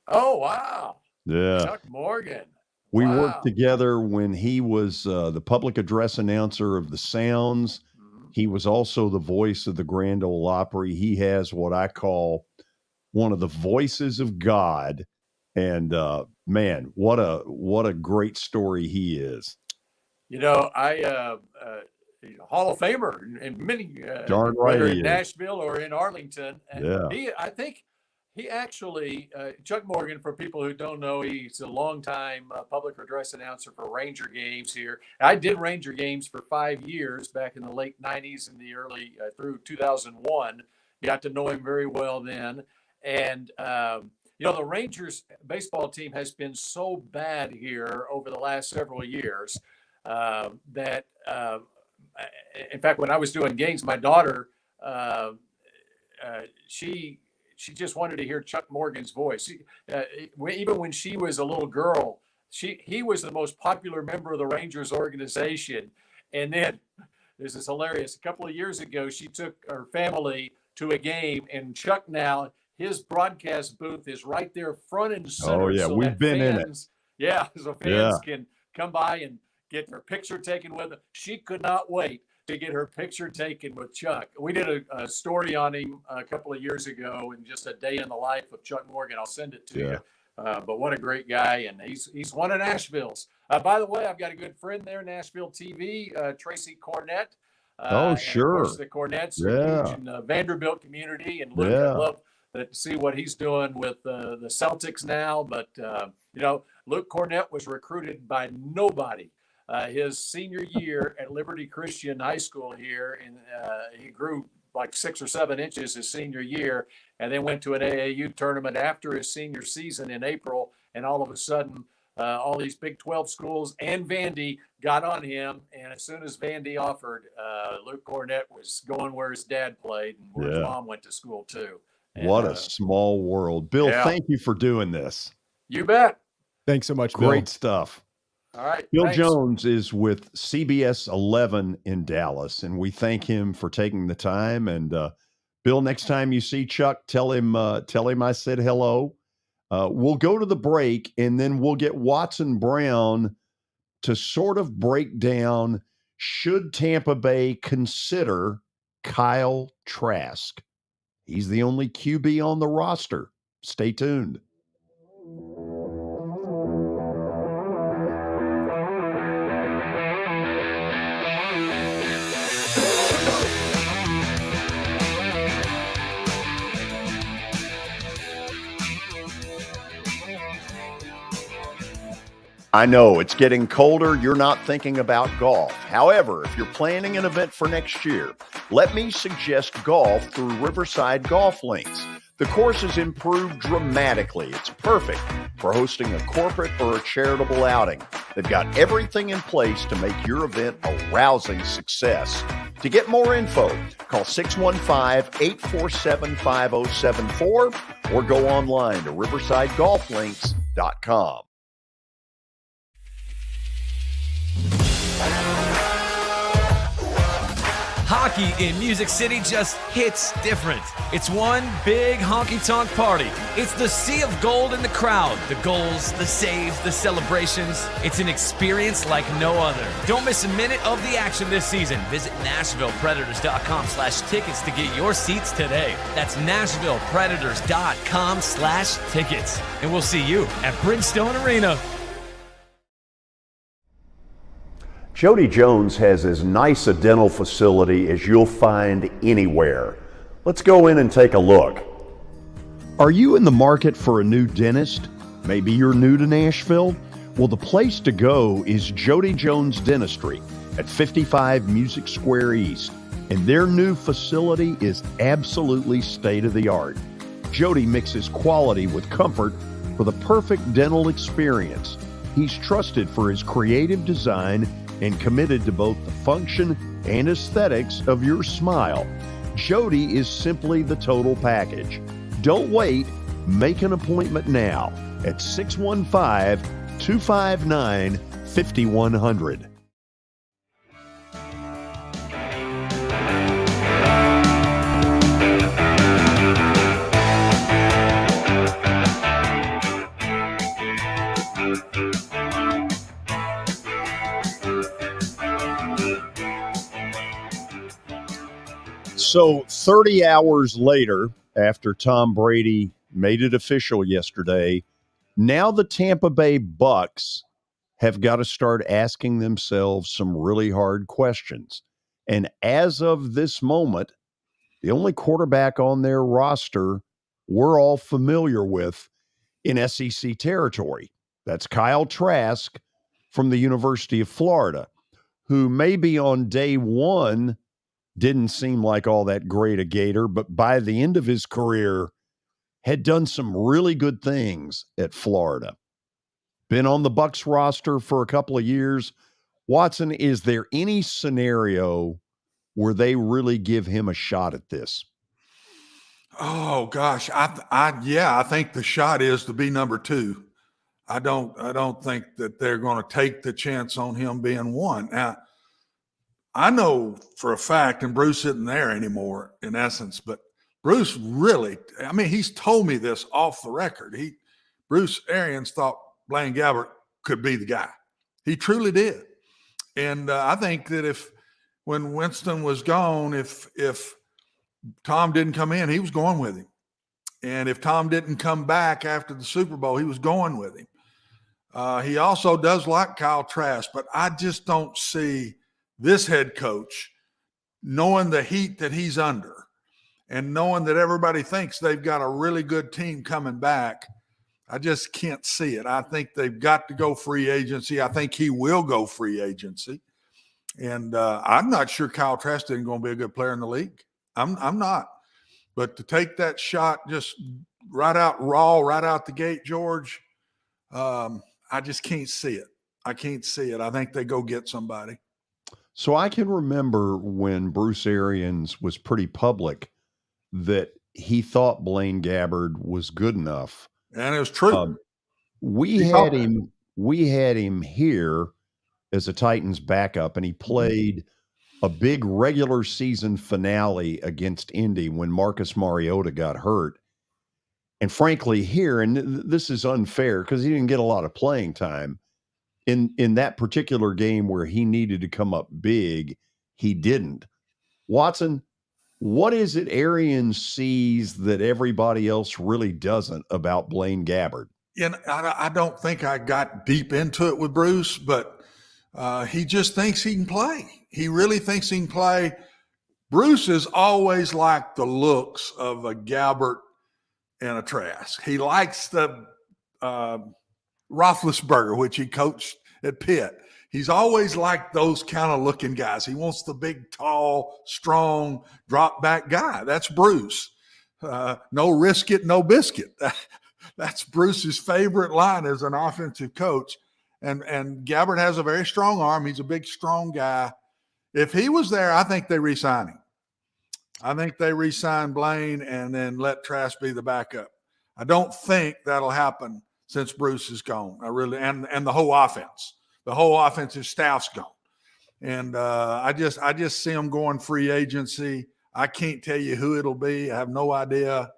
Oh, wow. Yeah. Chuck Morgan. We worked together when he was the public address announcer of the Sounds. Mm-hmm. He was also the voice of the Grand Ole Opry. He has what I call one of the voices of God. And man, what a great story he is. Hall of Famer in many, darn right, whether in Nashville or in Arlington. And yeah. I think he actually, Chuck Morgan, for people who don't know, he's a longtime public address announcer for Ranger games here. I did Ranger games for 5 years back in the late 90s and the early through 2001. Got to know him very well then. And, the Rangers baseball team has been so bad here over the last several years that in fact, when I was doing games, my daughter, she just wanted to hear Chuck Morgan's voice. Even when she was a little girl, he was the most popular member of the Rangers organization. And then this is hilarious. A couple of years ago, she took her family to a game, and Chuck now his broadcast booth is right there front and center. Oh, yeah. So We've that been in it. fans, yeah, so fans can come by and get their picture taken with him. She could not wait to get her picture taken with Chuck. We did a story on him a couple of years ago, and just a day in the life of Chuck Morgan. I'll send it to you. But what a great guy, and he's one of Nashville's. By the way, I've got a good friend there, Nashville TV, Tracy Cornett. Sure. Of course, the Cornetts are huge in the Vanderbilt community, and Luke, I love to see what he's doing with the Celtics now. But Luke Cornett was recruited by nobody. His senior year at Liberty Christian High School here, and he grew like 6 or 7 inches his senior year, and then went to an AAU tournament after his senior season in April, and all of a sudden all these Big 12 schools and Vandy got on him, and as soon as Vandy offered, Luke Cornett was going where his dad played and where his mom went to school too. And, what a small world. Bill, thank you for doing this. You bet. Thanks so much, Bill. Great stuff. All right. Bill Thanks. Jones is with CBS 11 in Dallas, and we thank him for taking the time. And Bill, next time you see Chuck, tell him I said hello. We'll go to the break, and then we'll get Watson Brown to sort of break down, should Tampa Bay consider Kyle Trask? He's the only QB on the roster. Stay tuned. I know it's getting colder. You're not thinking about golf. However, if you're planning an event for next year, let me suggest golf through Riverside Golf Links. The course has improved dramatically. It's perfect for hosting a corporate or a charitable outing. They've got everything in place to make your event a rousing success. To get more info, call 615-847-5074 or go online to riversidegolflinks.com. Hockey in Music City just hits different. It's one big honky-tonk party. It's the sea of gold in the crowd. The goals, the saves, the celebrations. It's an experience like no other. Don't miss a minute of the action this season. Visit NashvillePredators.com/tickets to get your seats today. That's NashvillePredators.com/tickets. And we'll see you at Bridgestone Arena. Jody Jones has as nice a dental facility as you'll find anywhere. Let's go in and take a look. Are you in the market for a new dentist? Maybe you're new to Nashville? Well, the place to go is Jody Jones Dentistry at 55 Music Square East. And their new facility is absolutely state-of-the-art. Jody mixes quality with comfort for the perfect dental experience. He's trusted for his creative design and committed to both the function and aesthetics of your smile. Jody is simply the total package. Don't wait. Make an appointment now at 615-259-5100. So 30 hours later, after Tom Brady made it official yesterday, now the Tampa Bay Bucks have got to start asking themselves some really hard questions. And as of this moment, the only quarterback on their roster we're all familiar with in SEC territory. That's Kyle Trask from the University of Florida, who maybe on day one didn't seem like all that great a Gator, but by the end of his career had done some really good things at Florida. Been on the Bucs roster for a couple of years. Watson, is there any scenario where they really give him a shot at this? Oh gosh, I think the shot is to be number 2. I don't think that they're going to take the chance on him being 1. Now, I know for a fact, and Bruce isn't there anymore in essence, but Bruce really, I mean, he's told me this off the record. Bruce Arians thought Blaine Gabbert could be the guy. He truly did. And I think that when Winston was gone, if Tom didn't come in, he was going with him. And if Tom didn't come back after the Super Bowl, he was going with him. He also does like Kyle Trask, but I just don't see this head coach, knowing the heat that he's under and knowing that everybody thinks they've got a really good team coming back. I just can't see it. I think they've got to go free agency. I think he will go free agency. And I'm not sure Kyle Trask isn't going to be a good player in the league. I'm not. But to take that shot just right out the gate, George, I just can't see it. I can't see it. I think they go get somebody. So I can remember when Bruce Arians was pretty public that he thought Blaine Gabbert was good enough. And it was true. We had him here as a Titans backup, and he played a big regular season finale against Indy when Marcus Mariota got hurt. And frankly, here, and this is unfair because he didn't get a lot of playing time in that particular game where he needed to come up big, he didn't. Watson, what is it Arians sees that everybody else really doesn't about Blaine Gabbert? And I don't think I got deep into it with Bruce, but he just thinks he can play. He really thinks he can play. Bruce is always like the looks of a Gabbert and a Trask. He likes the Roethlisberger, which he coached at Pitt. He's always like those kind of looking guys. He wants the big, tall, strong, drop back guy. That's Bruce. No risk it, no biscuit. That's Bruce's favorite line as an offensive coach. And Gabbert has a very strong arm. He's a big, strong guy. If he was there, I think they re-sign him. I think they re-sign Blaine and then let Trask be the backup. I don't think that'll happen since Bruce is gone. I really, and the whole offensive staff's gone. And I just see them going free agency. I can't tell you who it'll be. I have no idea.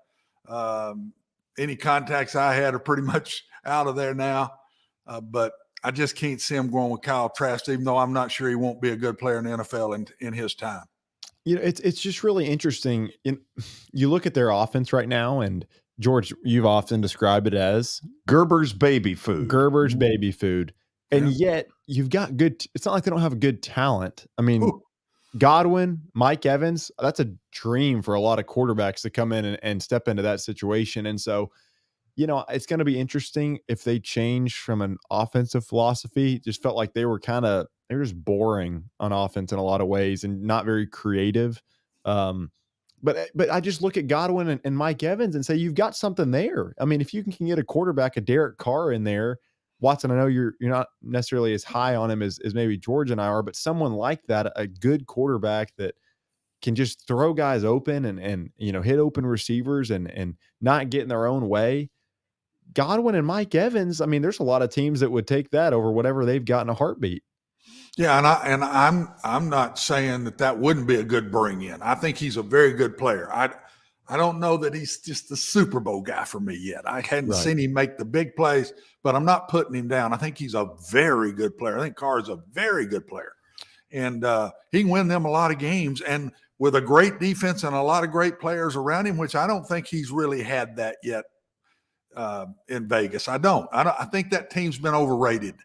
Any contacts I had are pretty much out of there now. But I just can't see him going with Kyle Trask, even though I'm not sure he won't be a good player in the NFL in his time. You know, it's just really interesting. You look at their offense right now, and George, you've often described it as Gerber's baby food. Gerber's baby food. And yet you've got good. It's not like they don't have good talent. I mean, Godwin, Mike Evans, that's a dream for a lot of quarterbacks to come in and step into that situation. And so, you know, it's going to be interesting if they change from an offensive philosophy. It just felt like they were just boring on offense in a lot of ways and not very creative. But I just look at Godwin and Mike Evans and say, you've got something there. I mean, if you can get a quarterback, a Derek Carr in there, Watson, I know you're not necessarily as high on him as maybe George and I are, but someone like that, a good quarterback that can just throw guys open and you know, hit open receivers and not get in their own way. Godwin and Mike Evans, I mean, there's a lot of teams that would take that over whatever they've got in a heartbeat. Yeah, and I'm not saying that wouldn't be a good bring in. I think he's a very good player. I don't know that he's just the Super Bowl guy for me yet. I hadn't seen him make the big plays, but I'm not putting him down. I think he's a very good player. I think Carr is a very good player. And he can win them a lot of games. And with a great defense and a lot of great players around him, which I don't think he's really had that yet in Vegas. I think that team's been overrated.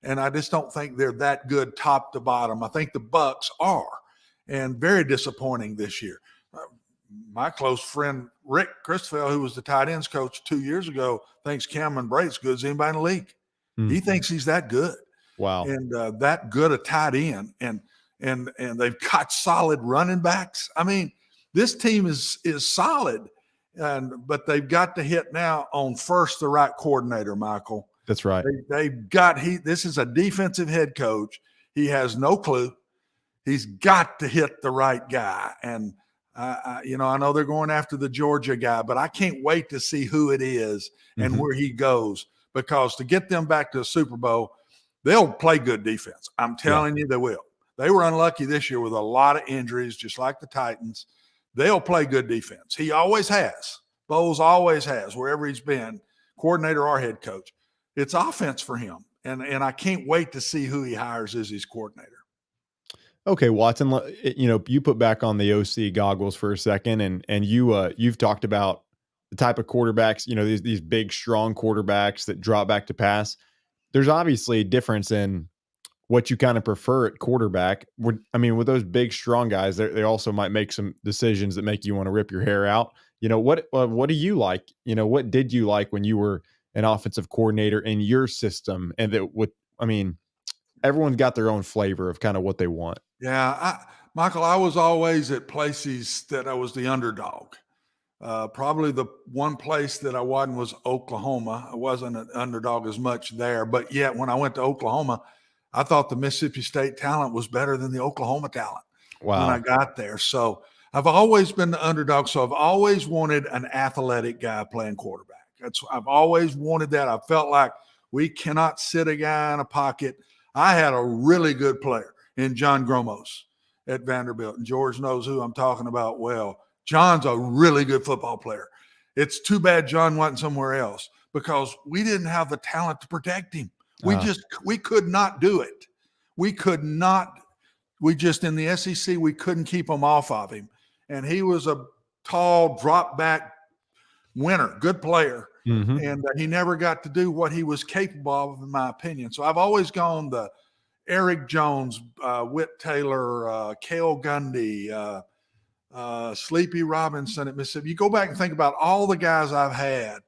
And I just don't think they're that good top to bottom. I think the Bucs are, and very disappointing this year. My close friend, Rick Christopher, who was the tight ends coach 2 years ago, thinks Cameron Brate's good as anybody in the league. He thinks he's that good. Wow. And that good a tight end. And they've got solid running backs. I mean, this team is solid, but they've got to hit now on first the right coordinator, Michael. That's right. This is a defensive head coach. He has no clue. He's got to hit the right guy. And, I know they're going after the Georgia guy, but I can't wait to see who it is and where he goes, because to get them back to the Super Bowl, they'll play good defense. I'm telling you, they will. They were unlucky this year with a lot of injuries, just like the Titans. they'll play good defense. He always has. Bowles always has, wherever he's been, coordinator or head coach. It's offense for him. And I can't wait to see who he hires as his coordinator. Okay, Watson, you put back on the OC goggles for a second, and you've talked about the type of quarterbacks, these big, strong quarterbacks that drop back to pass. There's obviously a difference in what you kind of prefer at quarterback. With those big, strong guys, they also might make some decisions that make you want to rip your hair out. What do you like? What did you like when you were an offensive coordinator in your system? And everyone's got their own flavor of kind of what they want. Yeah, Michael, I was always at places that I was the underdog. Probably the one place that I wasn't was Oklahoma. I wasn't an underdog as much there, but yet when I went to Oklahoma, I thought the Mississippi State talent was better than the Oklahoma talent when I got there. So I've always been the underdog. So I've always wanted an athletic guy playing quarterback. I've always wanted that. I felt like we cannot sit a guy in a pocket. I had a really good player in John Gromos at Vanderbilt, and George knows who I'm talking about well. John's a really good football player. It's too bad John wasn't somewhere else because we didn't have the talent to protect him. We could not do it. We could not. We just, in the SEC, we couldn't keep him off of him. And he was a tall, drop back winner, good player. Mm-hmm. And he never got to do what he was capable of, in my opinion. So I've always gone the Eric Jones, Whit Taylor, Cale Gundy, Sleepy Robinson at Mississippi. You go back and think about all the guys I've had.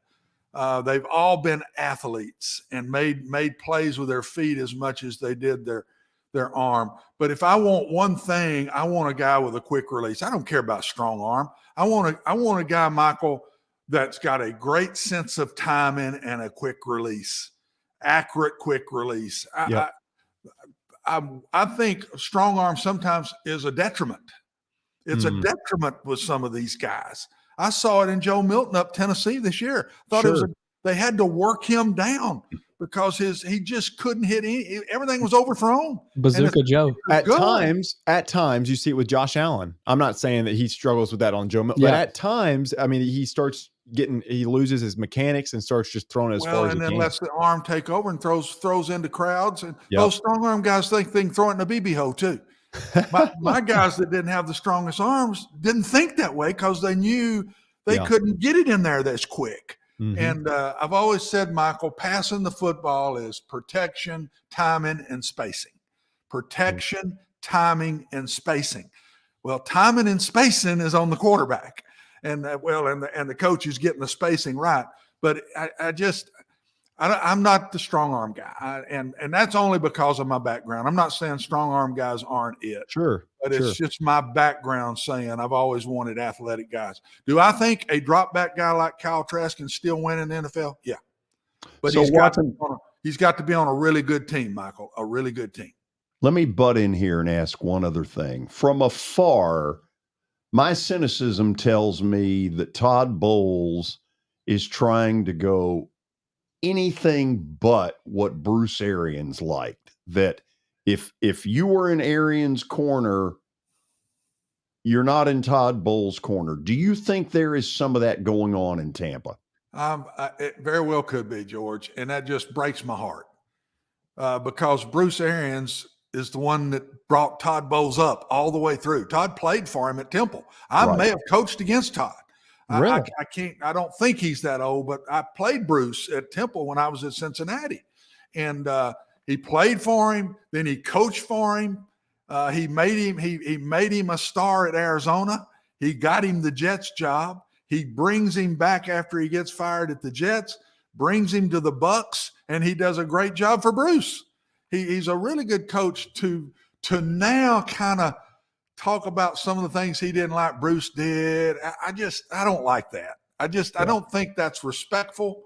They've all been athletes and made plays with their feet as much as they did their arm. But if I want one thing, I want a guy with a quick release. I don't care about strong arm. I want a guy, Michael, that's got a great sense of timing and a quick release, accurate quick release. Yep. I think strong arm sometimes is a detriment. It's a detriment with some of these guys. I saw it in Joe Milton up Tennessee this year. They had to work him down because he just couldn't hit everything was overthrown. Bazooka Joe. At times you see it with Josh Allen. I'm not saying that he struggles with that on Joe Milton, but at times, he loses his mechanics and starts just throwing as far as he can. And then lets the arm take over and throws into crowds. And those strong arm guys think they can throw it in a BB hole too. My guys that didn't have the strongest arms didn't think that way because they knew they couldn't get it in there that's quick. Mm-hmm. And I've always said, Michael, passing the football is protection, timing, and spacing. Protection, timing, and spacing. Well, timing and spacing is on the quarterback. And the coach is getting the spacing right. But I'm not the strong arm guy. And that's only because of my background. I'm not saying strong arm guys aren't it. Sure. But it's just my background saying I've always wanted athletic guys. Do I think a drop back guy like Kyle Trask can still win in the NFL? Yeah. But he's got to be on a really good team, Michael, a really good team. Let me butt in here and ask one other thing. From afar, my cynicism tells me that Todd Bowles is trying to go anything but what Bruce Arians liked. That if you were in Arians' corner, you're not in Todd Bowles' corner. Do you think there is some of that going on in Tampa? It very well could be, George, and that just breaks my heart because Bruce Arians is the one that brought Todd Bowles up all the way through. Todd played for him at Temple. I may have coached against Todd. Really? I don't think he's that old, but I played Bruce at Temple when I was at Cincinnati. And he played for him. Then he coached for him. He made him a star at Arizona. He got him the Jets job. He brings him back after he gets fired at the Jets, brings him to the Bucks, and he does a great job for Bruce. He's a really good coach to now kind of talk about some of the things he didn't like Bruce did. I don't like that. I don't think that's respectful.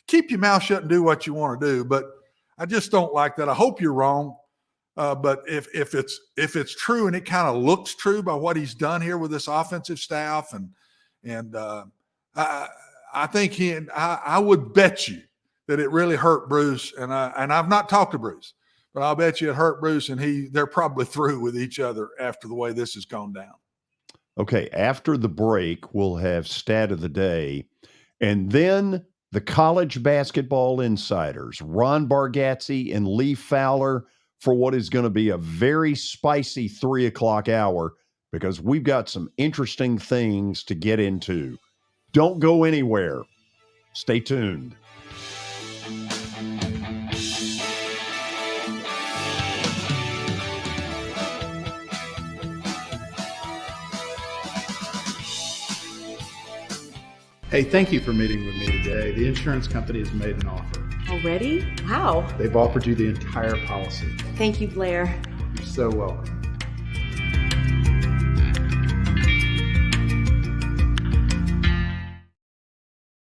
Keep your mouth shut and do what you want to do, but I just don't like that. I hope you're wrong. But if it's true and it kind of looks true by what he's done here with this offensive staff and I think I would bet you that it really hurt Bruce and I've not talked to Bruce, but I'll bet you it hurt Bruce and they're probably through with each other after the way this has gone down. Okay, after the break, we'll have stat of the day. And then the college basketball insiders, Ron Bargatze and Lee Fowler, for what is going to be a very spicy 3 o'clock hour, because we've got some interesting things to get into. Don't go anywhere. Stay tuned. Hey, thank you for meeting with me today. The insurance company has made an offer. Already? Wow. They've offered you the entire policy. Thank you, Blair. You're so welcome.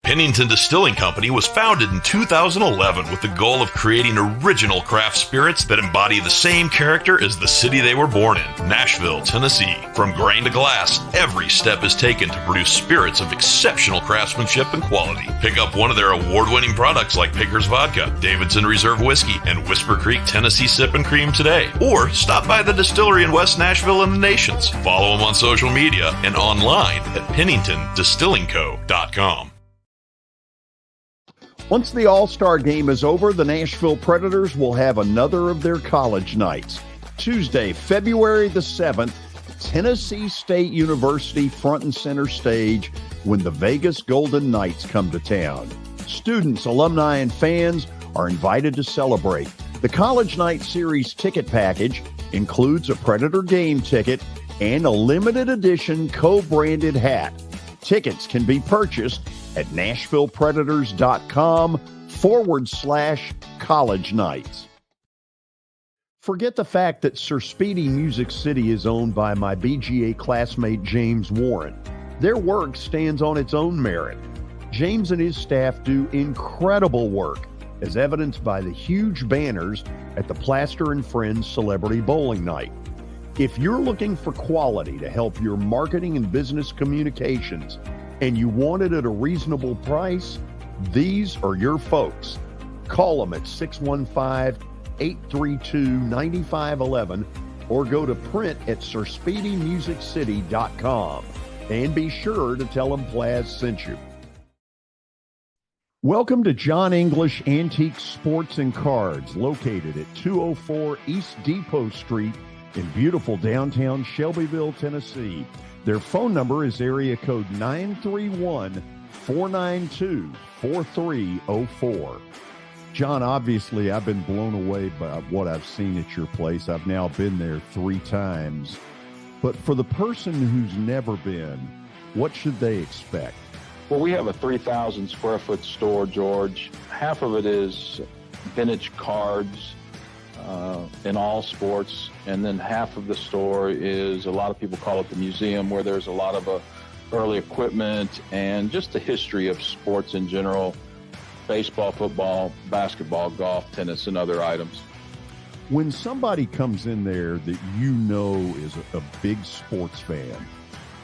Pennington Distilling Company was founded in 2011 with the goal of creating original craft spirits that embody the same character as the city they were born in, Nashville, Tennessee. From grain to glass, every step is taken to produce spirits of exceptional craftsmanship and quality. Pick up one of their award-winning products like Pickers Vodka, Davidson Reserve Whiskey, and Whisper Creek Tennessee Sip and Cream today. Or stop by the distillery in West Nashville and the Nations. Follow them on social media and online at PenningtonDistillingCo.com. Once the All-Star game is over, the Nashville Predators will have another of their college nights. Tuesday, February the 7th, Tennessee State University front and center stage when the Vegas Golden Knights come to town. Students, alumni, and fans are invited to celebrate. The College Night Series ticket package includes a Predator game ticket and a limited edition co-branded hat. Tickets can be purchased at NashvillePredators.com/college nights. Forget the fact that Sir Speedy Music City is owned by my BGA classmate James Warren. Their work stands on its own merit. James and his staff do incredible work, as evidenced by the huge banners at the Plaster and Friends Celebrity Bowling Night. If you're looking for quality to help your marketing and business communications, and you want it at a reasonable price, these are your folks. Call them at 615-832-9511 or go to print at SirSpeedyMusicCity.com. And be sure to tell them Plaz sent you. Welcome to John English Antique Sports and Cards, located at 204 East Depot Street in beautiful downtown Shelbyville, Tennessee. Their phone number is area code 931-492-4304. John, obviously, I've been blown away by what I've seen at your place. I've now been there 3 times. But for the person who's never been, what should they expect? Well, we have a 3,000 square foot store, George. Half of it is vintage cards in all sports, and then half of the store is, a lot of people call it the museum, where there's a lot of early equipment and just the history of sports in general: baseball, football, basketball, golf, tennis, and other items. When somebody comes in there that you know is a big sports fan,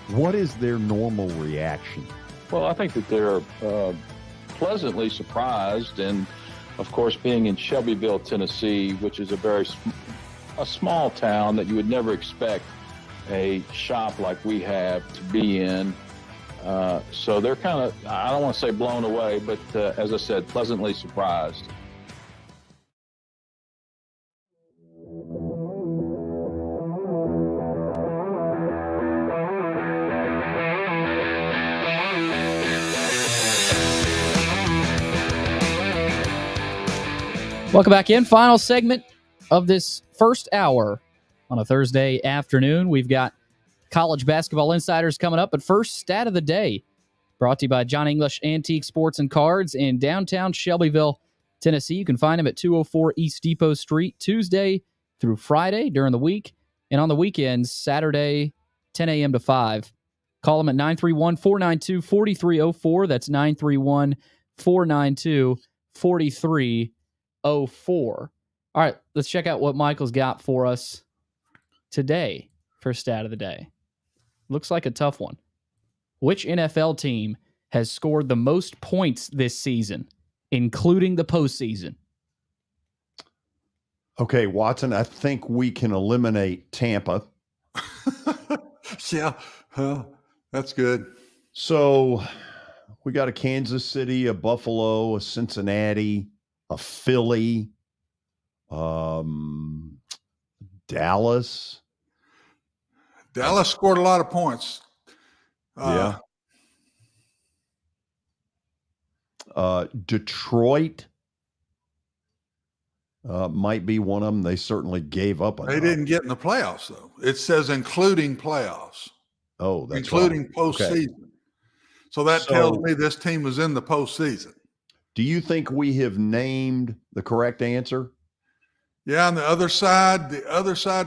what is their normal reaction? Well, I think that they're pleasantly surprised, and of course, being in Shelbyville, Tennessee, which is a small town that you would never expect a shop like we have to be in. So they're kind of, I don't want to say blown away, but as I said, pleasantly surprised. Welcome back in. Final segment of this first hour on a Thursday afternoon. We've got college basketball insiders coming up, but first, stat of the day, brought to you by John English Antique Sports and Cards in downtown Shelbyville, Tennessee. You can find them at 204 East Depot Street, Tuesday through Friday during the week, and on the weekends, Saturday, 10 a.m. to 5. Call them at 931-492-4304. That's 931-492-4304. All right, let's check out what Michael's got for us today for stat of the day. Looks like a tough one. Which NFL team has scored the most points this season, including the postseason? Okay, Watson, I think we can eliminate Tampa. Yeah, Huh? That's good. So we got a Kansas City, a Buffalo, a Cincinnati, a Philly, Dallas. Dallas scored a lot of points. Yeah. Detroit might be one of them. They certainly gave up on They didn't get in the playoffs, though. It says including playoffs. Oh, that's including right. postseason. Okay. So that tells me this team was in the postseason. Do you think we have named the correct answer? Yeah, on the other side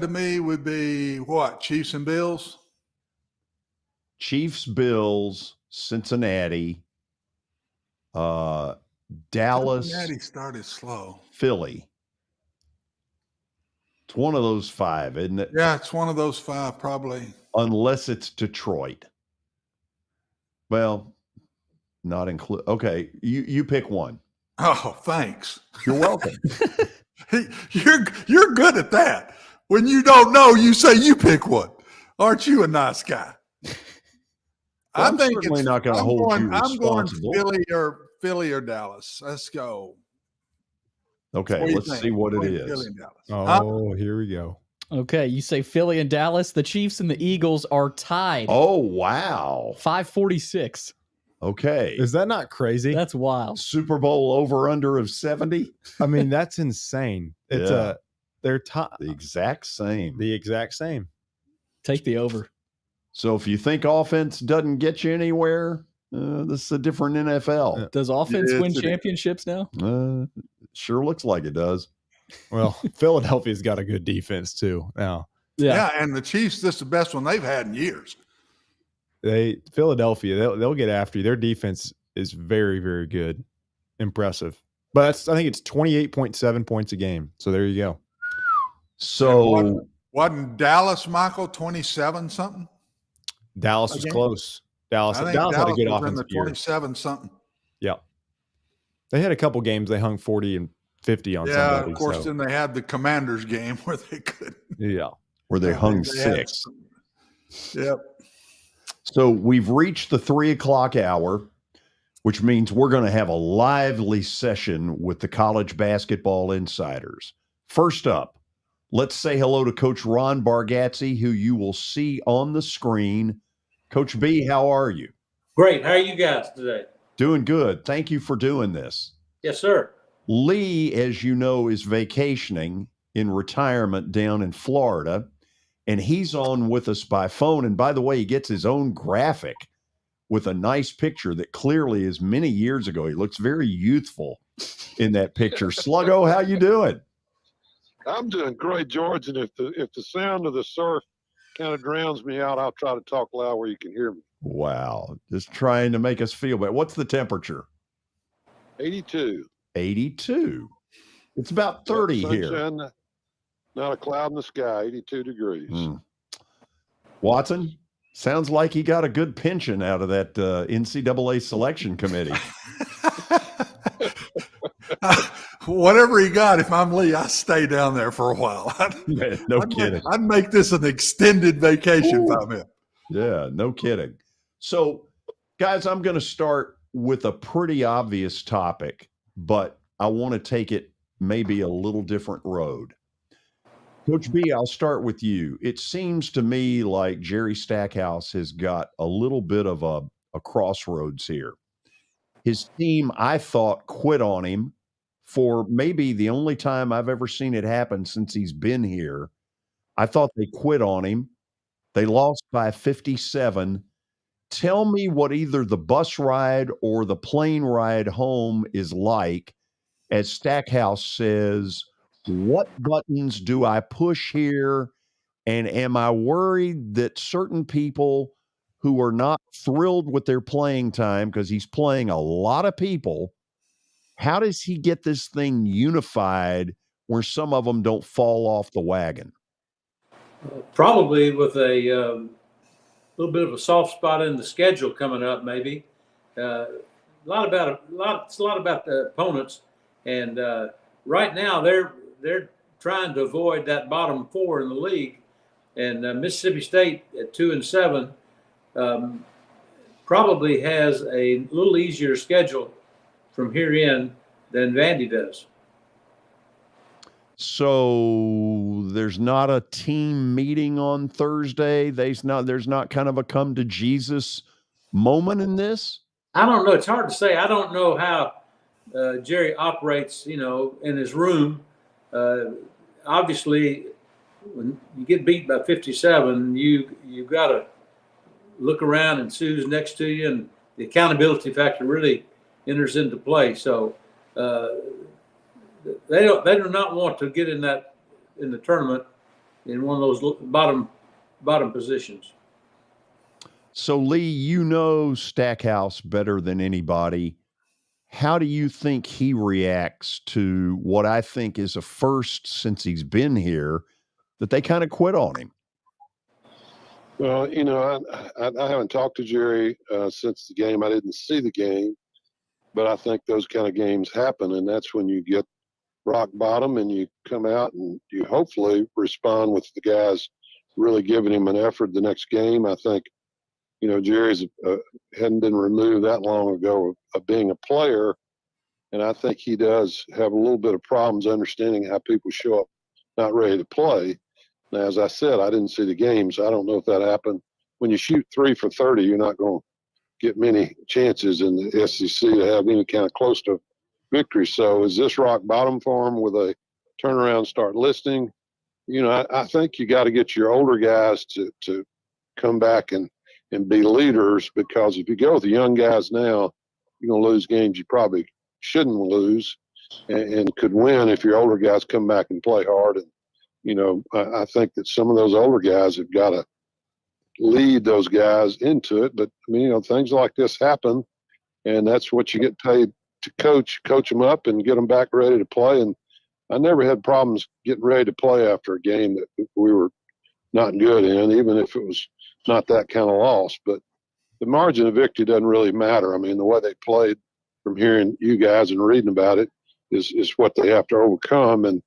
to me would be what? Chiefs and Bills? Chiefs, Bills, Cincinnati, Dallas. Cincinnati started slow. Philly. It's one of those five, isn't it? Yeah, it's one of those five, probably. Unless it's Detroit. Well, not include. Okay, you pick one. Oh, thanks. You're welcome. You're good at that. When you don't know, you say you pick one. Aren't you a nice guy? Well, I'm certainly not going to hold you responsible. I'm going Philly or Dallas. Let's go. Okay, let's see what it is. Oh, here we go. Okay, you say Philly and Dallas. The Chiefs and the Eagles are tied. Oh, wow. 546. Okay. Is that not crazy? That's wild. Super Bowl over under of 70? I mean, that's insane. It's they're the exact same. The exact same. Take the over. So if you think offense doesn't get you anywhere, this is a different NFL. Does offense win championships now? Sure looks like it does. Well, Philadelphia's got a good defense too now. Yeah, and the Chiefs, this is the best one they've had in years. Philadelphia, they'll get after you. Their defense is very, very good. Impressive. But I think it's 28.7 points a game. So there you go. So wasn't Dallas, Michael, 27 something? Dallas was close. Dallas had a good offensive year. 27 something. Yeah. They had a couple games they hung 40 and 50 on somebody. Yeah, of course, then they had the Commanders game where they couldn't. Yeah. Where they hung 6. Yep. So we've reached the 3:00 hour, which means we're going to have a lively session with the college basketball insiders. First up, let's say hello to Coach Ron Bargatze, who you will see on the screen. Coach B, how are you? Great. How are you guys today? Doing good. Thank you for doing this. Yes, sir. Lee, as you know, is vacationing in retirement down in Florida, and he's on with us by phone. And by the way, he gets his own graphic with a nice picture that clearly is many years ago. He looks very youthful in that picture. Sluggo, how you doing? I'm doing great, George. And if the sound of the surf kind of drowns me out, I'll try to talk loud where you can hear me. Wow. Just trying to make us feel better. What's the temperature? 82. 82. It's about 30 sunshine, here. Not a cloud in the sky, 82 degrees. Watson, sounds like he got a good pension out of that NCAA selection committee. Whatever he got, if I'm Lee, I stay down there for a while. No kidding. I'd make this an extended vacation if I'm him. Yeah, no kidding. So, guys, I'm going to start with a pretty obvious topic, but I want to take it maybe a little different road. Coach B, I'll start with you. It seems to me like Jerry Stackhouse has got a little bit of a crossroads here. His team, I thought, quit on him for maybe the only time I've ever seen it happen since he's been here. I thought they quit on him. They lost by 57. Tell me what either the bus ride or the plane ride home is like, as Stackhouse says, what buttons do I push here? And am I worried that certain people who are not thrilled with their playing time, because he's playing a lot of people, how does he get this thing unified where some of them don't fall off the wagon? Probably with a little bit of a soft spot in the schedule coming up, maybe. It's a lot about the opponents, and right now they're trying to avoid that bottom 4 in the league. And Mississippi State at 2-7 probably has a little easier schedule from here in than Vandy does. So there's not a team meeting on Thursday. There's not kind of a come to Jesus moment in this. I don't know. It's hard to say. I don't know how Jerry operates, in his room. Obviously, when you get beat by 57, you've got to look around and see who's next to you, and the accountability factor really enters into play. So they do not want to get in the tournament in one of those bottom positions. So Lee, Stackhouse better than anybody. How do you think he reacts to what I think is a first since he's been here, that they kind of quit on him? Well, I haven't talked to Jerry since the game. I didn't see the game, but I think those kind of games happen, and that's when you get rock bottom and you come out and you hopefully respond with the guys really giving him an effort the next game. I think, Jerry's hadn't been removed that long ago of being a player, and I think he does have a little bit of problems understanding how people show up not ready to play. Now, as I said, I didn't see the game, so I don't know if that happened. When you shoot 3 for 30, you're not going to get many chances in the SEC to have any kind of close to victory. So is this rock bottom for him with a turnaround, start listening? I think you got to get your older guys to come back and be leaders, because if you go with the young guys now, you're going to lose games you probably shouldn't lose and could win if your older guys come back and play hard. And, I think that some of those older guys have got to lead those guys into it. But, things like this happen, and that's what you get paid to coach them up and get them back ready to play. And I never had problems getting ready to play after a game that we were not good in, even if it was not that kind of loss. But the margin of victory doesn't really matter. I mean, the way they played, from hearing you guys and reading about it, is what they have to overcome. And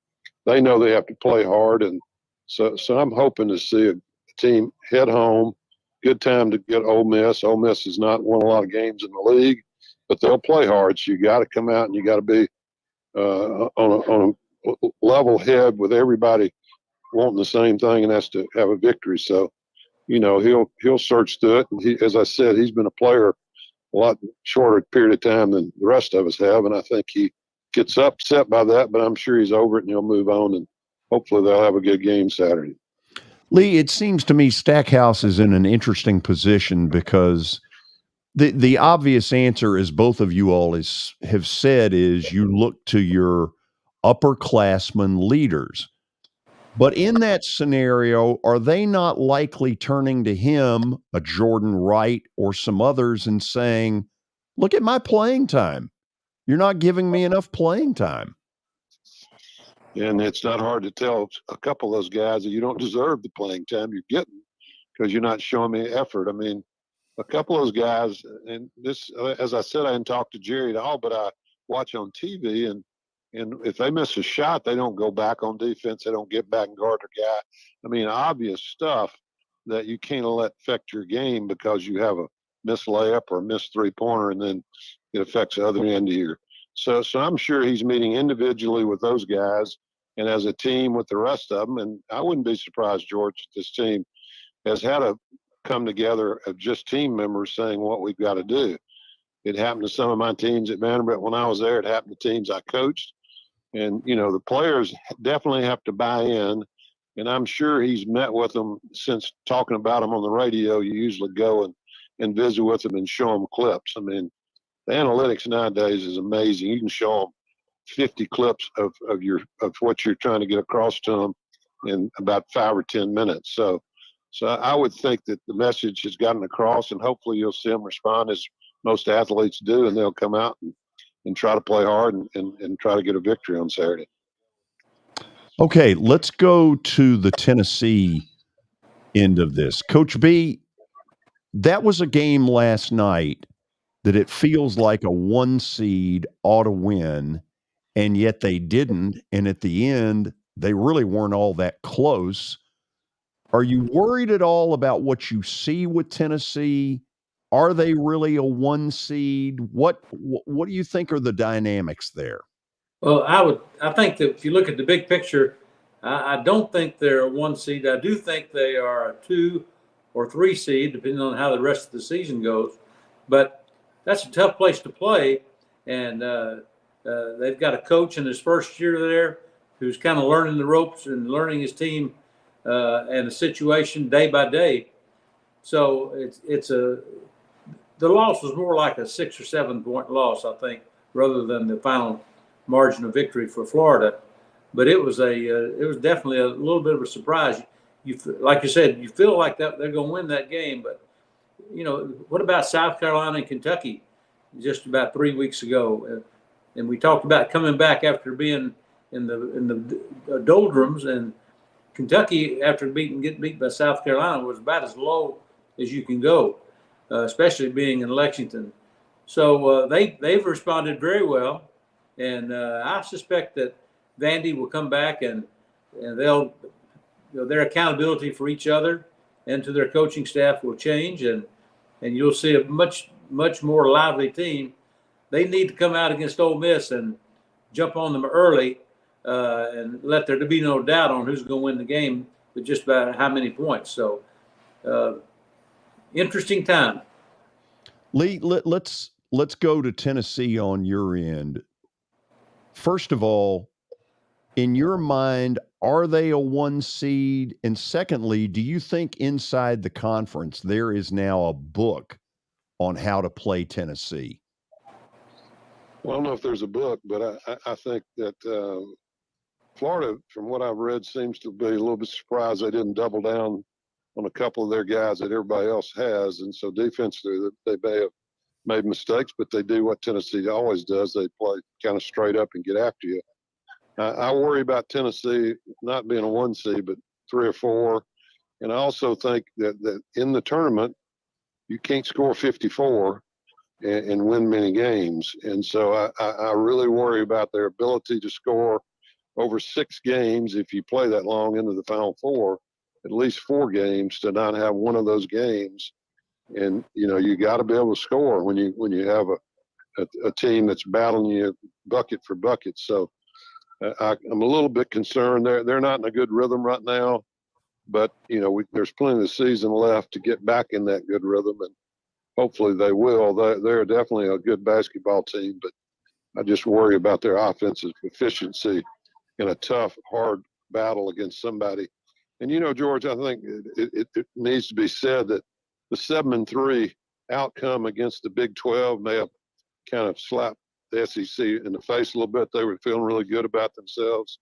they know they have to play hard. And so I'm hoping to see a team head home. Good time to get Ole Miss. Ole Miss has not won a lot of games in the league, but they'll play hard. So you got to come out and you got to be on a level head with everybody wanting the same thing, and that's to have a victory. So, he'll search through it. And as I said, he's been a player a lot shorter period of time than the rest of us have, and I think he gets upset by that, but I'm sure he's over it and he'll move on, and hopefully they'll have a good game Saturday. Lee, it seems to me Stackhouse is in an interesting position because the obvious answer, as both of you all have said, is you look to your upperclassmen leaders. But in that scenario, are they not likely turning to him, a Jordan Wright, or some others and saying, look at my playing time. You're not giving me enough playing time. And it's not hard to tell a couple of those guys that you don't deserve the playing time you're getting because you're not showing me effort. I mean, a couple of those guys, and this, as I said, I didn't talk to Jerry at all, but I watch on TV, and if they miss a shot, they don't go back on defense. They don't get back and guard their guy. I mean, obvious stuff that you can't let affect your game because you have a missed layup or a missed three-pointer, and then it affects the other end of your. So I'm sure he's meeting individually with those guys and as a team with the rest of them. And I wouldn't be surprised, George, if this team has had a come together of just team members saying what we've got to do. It happened to some of my teams at Vanderbilt when I was there. It happened to teams I coached. And, the players definitely have to buy in. And I'm sure he's met with them since talking about them on the radio. You usually go and visit with them and show them clips. I mean, the analytics nowadays is amazing. You can show them 50 clips of what you're trying to get across to them in about 5 or 10 minutes. So I would think that the message has gotten across, and hopefully you'll see them respond as most athletes do, and they'll come out and try to play hard and try to get a victory on Saturday. Okay, let's go to the Tennessee end of this. Coach B, that was a game last night that it feels like a 1 seed ought to win, and yet they didn't. And at the end, they really weren't all that close. Are you worried at all about what you see with Tennessee? Are they really a 1 seed? What do you think are the dynamics there? Well, I think that if you look at the big picture, I don't think they're a 1 seed. I do think they are a 2 or 3 seed, depending on how the rest of the season goes. But that's a tough place to play, and they've got a coach in his first year there who's kind of learning the ropes and learning his team and the situation day by day. So the loss was more like a 6 or 7 point loss, I think, rather than the final margin of victory for Florida. But it was definitely a little bit of a surprise. Like you said, you feel like that they're going to win that game, but what about South Carolina and Kentucky just about 3 weeks ago? And we talked about coming back after being in the doldrums, and Kentucky, after getting beat by South Carolina, was about as low as you can go, especially being in Lexington. So they've responded very well, and I suspect that Vandy will come back and they'll their accountability for each other and to their coaching staff will change, and you'll see a much more lively team. They need to come out against Ole Miss and jump on them early and let there be no doubt on who's going to win the game with just about how many points. So interesting time. Lee, let's go to Tennessee on your end. First of all, in your mind, are they a 1 seed? And secondly, do you think inside the conference there is now a book on how to play Tennessee? Well, I don't know if there's a book, but I think that Florida, from what I've read, seems to be a little bit surprised they didn't double down on a couple of their guys that everybody else has. And so defensively, they may have made mistakes, but they do what Tennessee always does. They play kind of straight up and get after you. I worry about Tennessee not being a 1 seed, but 3 or 4. And I also think that in the tournament, you can't score 54 and win many games. And so I really worry about their ability to score over 6 games if you play that long into the Final Four, at least 4 games, to not have one of those games. And, you got to be able to score when you have a team that's battling you bucket for bucket. So I'm a little bit concerned. They're not in a good rhythm right now, but there's plenty of the season left to get back in that good rhythm, and hopefully they will. They're definitely a good basketball team, but I just worry about their offensive efficiency in a tough, hard battle against somebody. And George, I think it needs to be said that the 7-3 outcome against the Big 12 may have kind of slapped the SEC in the face a little bit. They were feeling really good about themselves,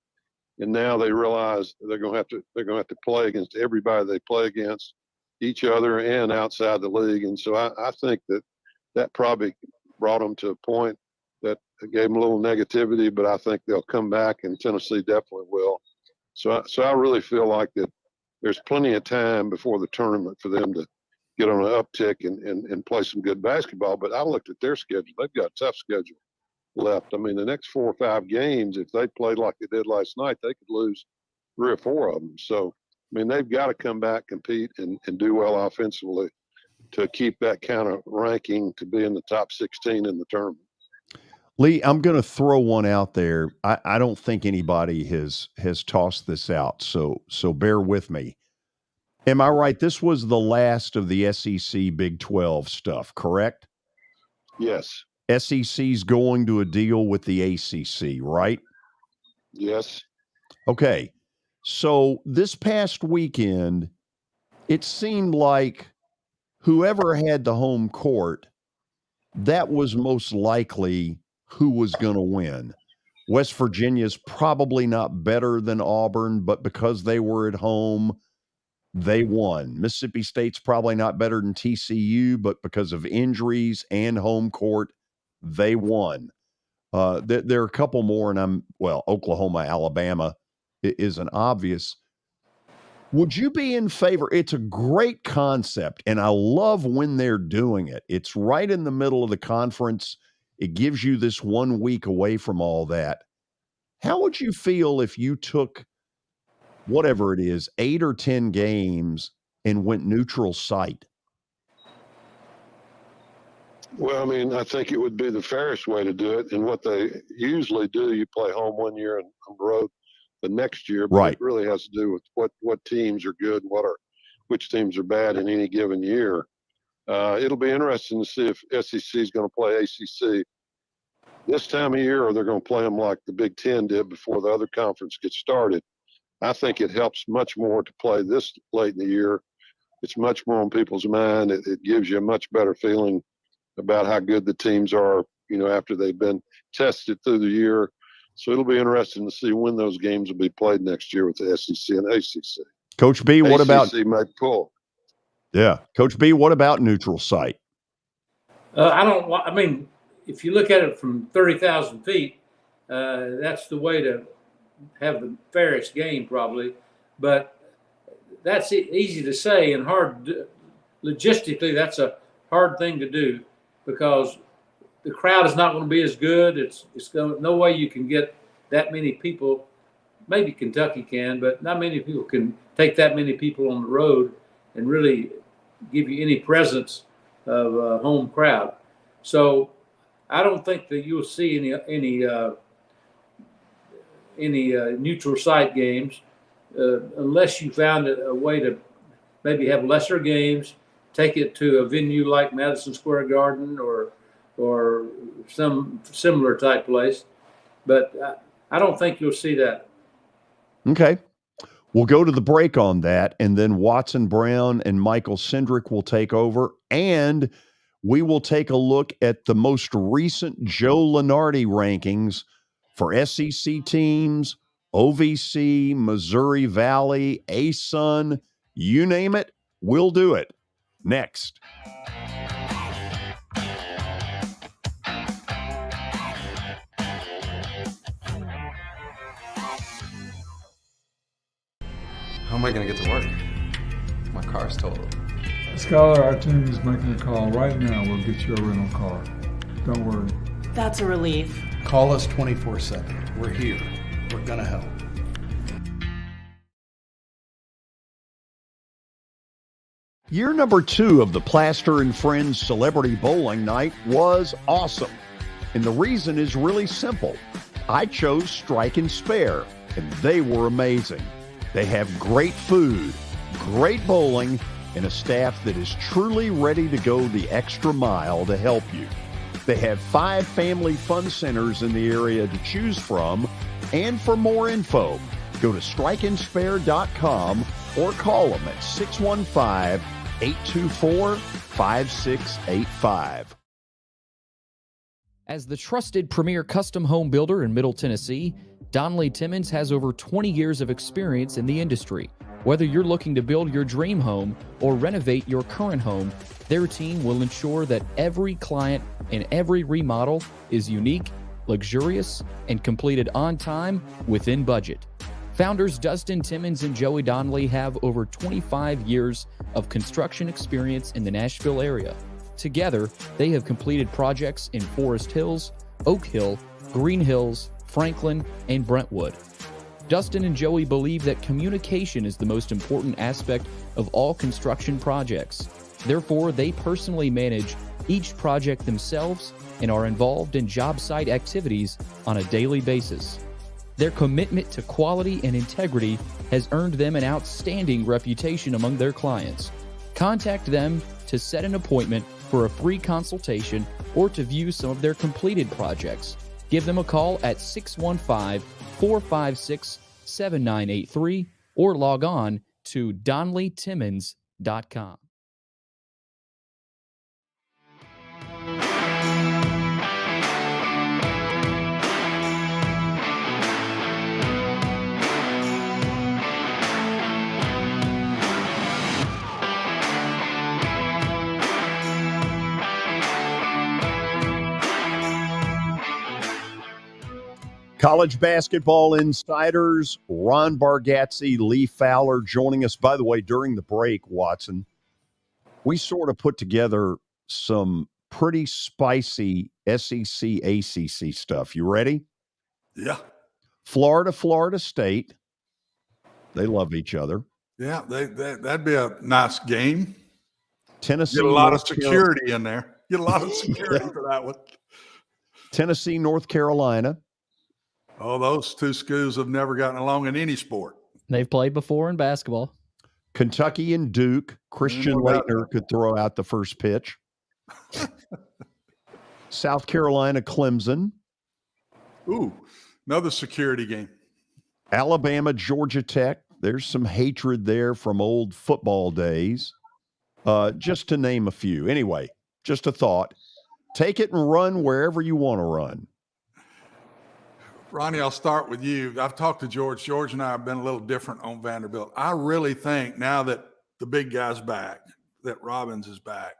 and now they realize they're going to have to play against everybody they play against, each other and outside the league. And so I think that probably brought them to a point that gave them a little negativity, but I think they'll come back, and Tennessee definitely will. So I really feel like that there's plenty of time before the tournament for them to get on an uptick and play some good basketball. But I looked at their schedule. They've got a tough schedule left. I mean, the next 4 or 5 games, if they played like they did last night, they could lose 3 or 4 of them. So, I mean, they've got to come back, compete, and do well offensively to keep that kind of ranking to be in the top 16 in the tournament. Lee, I'm going to throw one out there. I don't think anybody has tossed this out, so bear with me. Am I right? This was the last of the SEC Big 12 stuff, correct? Yes. SEC's going to a deal with the ACC, right? Yes. Okay. So this past weekend, it seemed like whoever had the home court, that was most likely who was going to win. West Virginia's probably not better than Auburn, but because they were at home, they won. Mississippi State's probably not better than TCU, but because of injuries and home court, they won. There are a couple more, and Oklahoma, Alabama is an obvious. Would you be in favor? It's a great concept, and I love when they're doing it. It's right in the middle of the conference. It gives you this 1 week away from all that. How would you feel if you took whatever it is, 8 or 10 games and went neutral site? Well, I mean, I think it would be the fairest way to do it. And what they usually do, you play home one year and on the road the next year. But Right. it really has to do with what teams are good, which teams are bad in any given year. It'll be interesting to see if SEC is going to play ACC this time of year, or they're going to play them like the Big Ten did before the other conference gets started. I think it helps much more to play this late in the year. It's much more on people's mind. It gives you a much better feeling about how good the teams are, after they've been tested through the year. So it'll be interesting to see when those games will be played next year with the SEC and ACC. Coach B, what about ACC might pull? Yeah, Coach B, what about neutral site? I mean, if you look at it from 30,000 feet, that's the way to have the fairest game, probably. But that's easy to say and hard. Logistically, that's a hard thing to do because the crowd is not going to be as good. It's no way you can get that many people. Maybe Kentucky can, but not many people can take that many people on the road and really give you any presence of a home crowd. So I don't think that you'll see any neutral site games unless you found a way to maybe have lesser games, take it to a venue like Madison Square Garden or some similar type place. But I don't think you'll see that. Okay. We'll go to the break on that, and then Watson Brown and Michael Cindric will take over, and we will take a look at the most recent Joe Lunardi rankings for SEC teams, OVC, Missouri Valley, ASUN, you name it, we'll do it. Next. How am I going to get to work? My car's totaled. Skylar, our team is making a call right now. We'll get you a rental car. Don't worry. That's a relief. Call us 24/7. We're here. We're going to help. Year number 2 of the Plaster and Friends Celebrity Bowling Night was awesome. And the reason is really simple. I chose Strike and Spare, and they were amazing. They have great food, great bowling, and a staff that is truly ready to go the extra mile to help you. They have 5 family fun centers in the area to choose from, and for more info, go to strikeandspare.com or call them at 615-824-5685. As the trusted premier custom home builder in Middle Tennessee, Donnelly Timmons has over 20 years of experience in the industry. Whether you're looking to build your dream home or renovate your current home, their team will ensure that every client and every remodel is unique, luxurious, and completed on time within budget. Founders Dustin Timmons and Joey Donnelly have over 25 years of construction experience in the Nashville area. Together, they have completed projects in Forest Hills, Oak Hill, Green Hills, Franklin, and Brentwood. Dustin and Joey believe that communication is the most important aspect of all construction projects. Therefore, they personally manage each project themselves and are involved in job site activities on a daily basis. Their commitment to quality and integrity has earned them an outstanding reputation among their clients. Contact them to set an appointment for a free consultation or to view some of their completed projects. Give them a call at 615-456-7983 or log on to DonnellyTimmons.com. College basketball insiders, Ron Bargatze, Lee Fowler joining us. By the way, during the break, Watson, we sort of put together some pretty spicy SEC, ACC stuff. You ready? Yeah. Florida State, They love each other. Yeah, that'd be a nice game. Tennessee. Get a lot of security in there. Get a lot of security for that one. Tennessee, North Carolina. Oh, those two schools have never gotten along in any sport. They've played before in basketball. Kentucky and Duke. Christian Laettner could throw out the first pitch. South Carolina, Clemson. Ooh, another security game. Alabama, Georgia Tech. There's some hatred there from old football days. Just to name a few. Anyway, just a thought. Take it and run wherever you want to run. Ronnie, I'll start with you. I've talked to George. George and I have been a little different on Vanderbilt. I really think now that the big guy's back, that Robbins is back,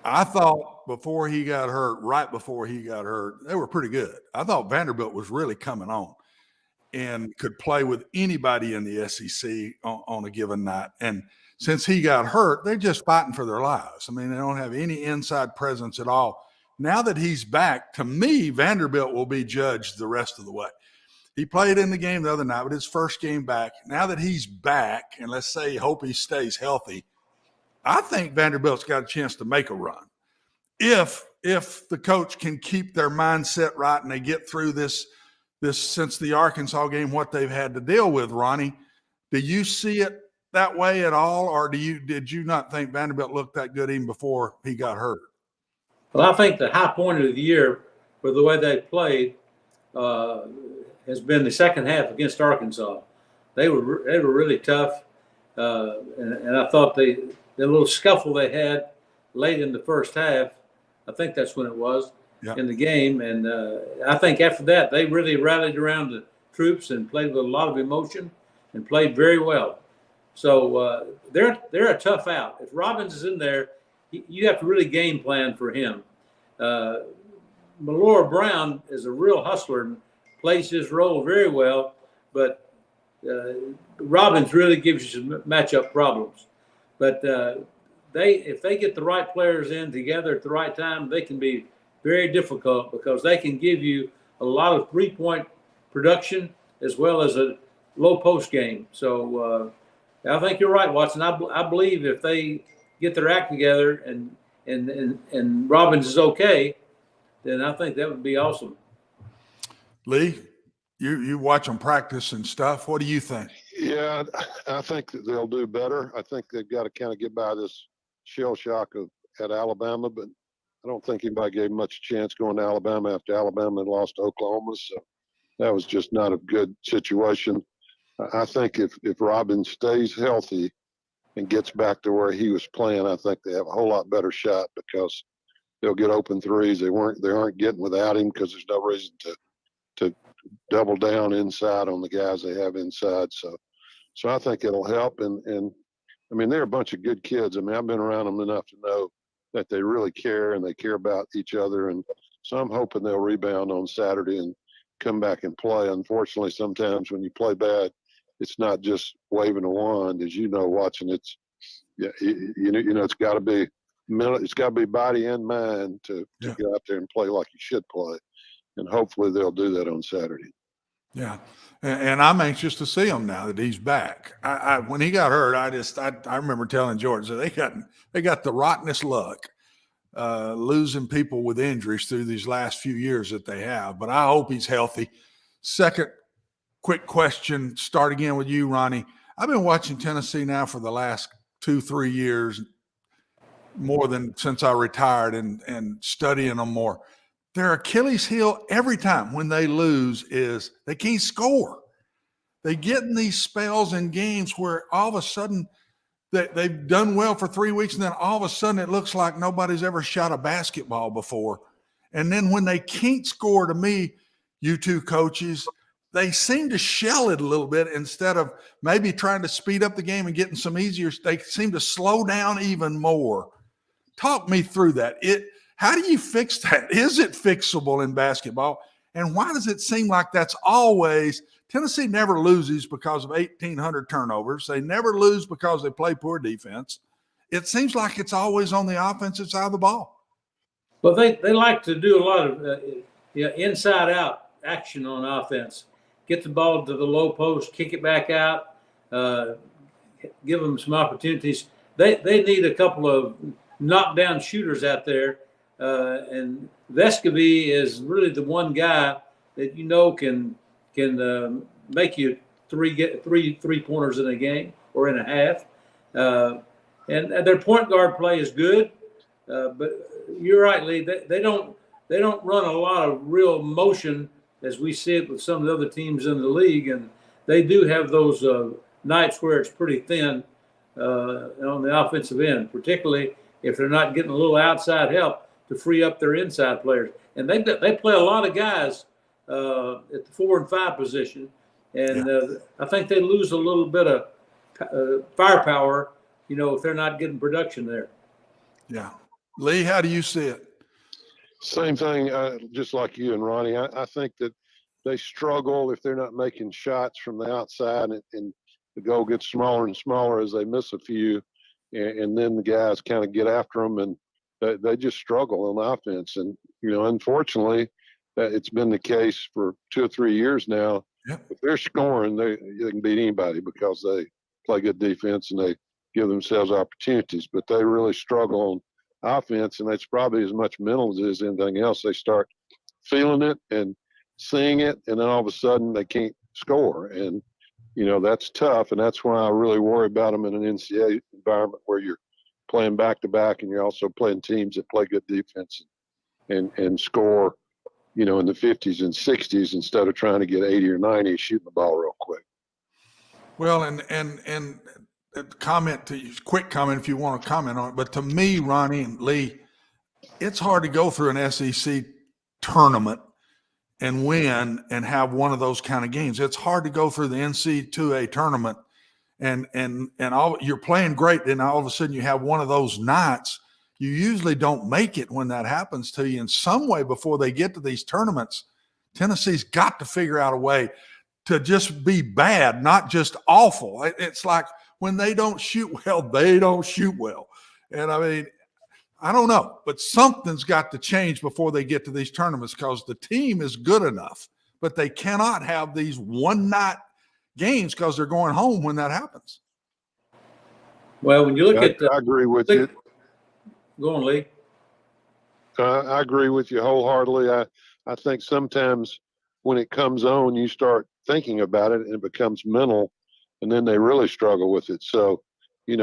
I thought before he got hurt, right before he got hurt, they were pretty good. I thought Vanderbilt was really coming on and could play with anybody in the SEC on a given night. And since he got hurt, they're just fighting for their lives. I mean, they don't have any inside presence at all. Now that he's back, to me, Vanderbilt will be judged the rest of the way. He played in the game the other night, but his first game back. Now that he's back, and let's say hope he stays healthy, I think Vanderbilt's got a chance to make a run. If the coach can keep their mindset right and they get through this since the Arkansas game, what they've had to deal with, Ronnie, do you see it that way at all, or did you not think Vanderbilt looked that good even before he got hurt? Well, I think the high point of the year for the way they played has been the second half against Arkansas. They were really tough, and I thought the little scuffle they had late in the first half, I think that's when it was in the game, and I think after that they really rallied around the troops and played with a lot of emotion and played very well. So they're a tough out. If Robbins is in there, you have to really game plan for him. Malora Brown is a real hustler and plays his role very well, but Robbins really gives you some matchup problems. But if they get the right players in together at the right time, they can be very difficult because they can give you a lot of three-point production as well as a low post game. So I think you're right, Watson. I believe if they get their act together and Robbins is okay, then I think that would be awesome. Lee, you watch them practice and stuff. What do you think? Yeah, I think that they'll do better. I think they've got to kind of get by this shell shock at Alabama, but I don't think anybody gave much chance going to Alabama after Alabama had lost to Oklahoma. So that was just not a good situation. I think if Robbins stays healthy and gets back to where he was playing, I think they have a whole lot better shot because they'll get open threes. They aren't getting without him because there's no reason to double down inside on the guys they have inside. So I think it'll help. And I mean, they're a bunch of good kids. I mean, I've been around them enough to know that they really care and they care about each other. And so I'm hoping they'll rebound on Saturday and come back and play. Unfortunately, sometimes when you play bad, it's not just waving a wand, as you know, watching. It's it's got to be mental, it's got to be body and mind to get out there and play like you should play, and hopefully they'll do that on Saturday. Yeah, and I'm anxious to see him now that he's back. When he got hurt, I remember telling George that they got the rottenest luck losing people with injuries through these last few years that they have. But I hope he's healthy. Second quick question, start again with you, Ronnie. I've been watching Tennessee now for the last 2-3 years, more than since I retired, and studying them more. Their Achilles heel every time when they lose is they can't score. They get in these spells in games where all of a sudden they've done well for 3 weeks, and then all of a sudden it looks like nobody's ever shot a basketball before. And then when they can't score, to me, you two coaches, they seem to shell it a little bit instead of maybe trying to speed up the game and getting some easier. They seem to slow down even more. Talk me through that. How do you fix that? Is it fixable in basketball? And why does it seem like that's always – Tennessee never loses because of 1,800 turnovers. They never lose because they play poor defense. It seems like it's always on the offensive side of the ball. Well, they like to do a lot of inside-out action on offense. Get the ball to the low post, kick it back out, give them some opportunities. They need a couple of knockdown shooters out there, and Vescovy is really the one guy that can make you three pointers in a game or in a half. And their point guard play is good, but you're right, Lee. They don't run a lot of real motion as we see it with some of the other teams in the league, and they do have those nights where it's pretty thin on the offensive end, particularly if they're not getting a little outside help to free up their inside players. And they play a lot of guys at the 4 and 5 position, and I think they lose a little bit of firepower, if they're not getting production there. Yeah. Lee, how do you see it? Same thing, just like you and Ronnie. I think that they struggle if they're not making shots from the outside, and the goal gets smaller and smaller as they miss a few, and then the guys kind of get after them, and they just struggle on offense. And, unfortunately, it's been the case for 2 or 3 years now. Yep. If they're scoring, they can beat anybody because they play good defense and they give themselves opportunities. But they really struggle on offense, and it's probably as much mental as it is anything else. They start feeling it and seeing it, and then all of a sudden they can't score. And, that's tough, and that's why I really worry about them in an NCAA environment where you're playing back-to-back and you're also playing teams that play good defense and score, in the 50s and 60s instead of trying to get 80 or 90 shooting the ball real quick. Well, and comment to you, quick comment if you want to comment on it, but to me, Ronnie and Lee, it's hard to go through an SEC tournament and win and have one of those kind of games. It's hard to go through the NCAA tournament and all, you're playing great, and all of a sudden you have one of those nights. You usually don't make it when that happens to you in some way before they get to these tournaments. Tennessee's got to figure out a way to just be bad, not just awful. It's like when they don't shoot well, they don't shoot well. And I mean, I don't know, but something's got to change before they get to these tournaments because the team is good enough, but they cannot have these one-night games because they're going home when that happens. Well, when you look I agree with you. Go on, Lee. I agree with you wholeheartedly. I think sometimes when it comes on, you start thinking about it and it becomes mental, and then they really struggle with it. So, I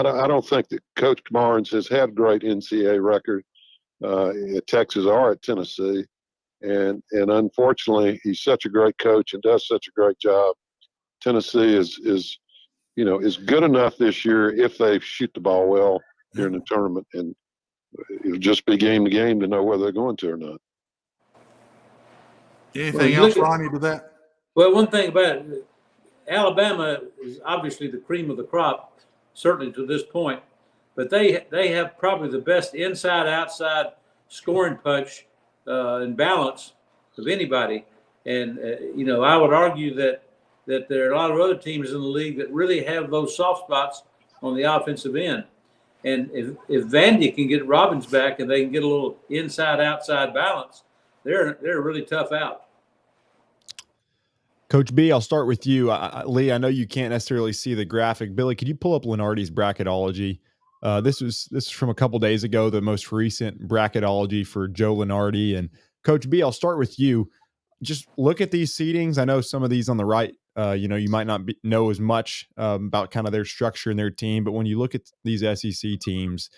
don't think that Coach Barnes has had a great NCAA record at Texas or at Tennessee. And unfortunately, he's such a great coach and does such a great job. Tennessee is good enough this year if they shoot the ball well during the tournament, and it'll just be game to game to know whether they're going to or not. Anything else, Ronnie, to that? Well, one thing about it, Alabama is obviously the cream of the crop, certainly to this point, but they have probably the best inside-outside scoring punch and balance of anybody. And, I would argue that there are a lot of other teams in the league that really have those soft spots on the offensive end. And if Vandy can get Robbins back and they can get a little inside-outside balance, they're a really tough out. Coach B, I'll start with you. Lee, I know you can't necessarily see the graphic. Billy, could you pull up Lenardi's bracketology? This is from a couple days ago, the most recent bracketology for Joe Lenardi. And Coach B, I'll start with you. Just look at these seedings. I know some of these on the right, you might not know as much about kind of their structure and their team, but when you look at these SEC teams,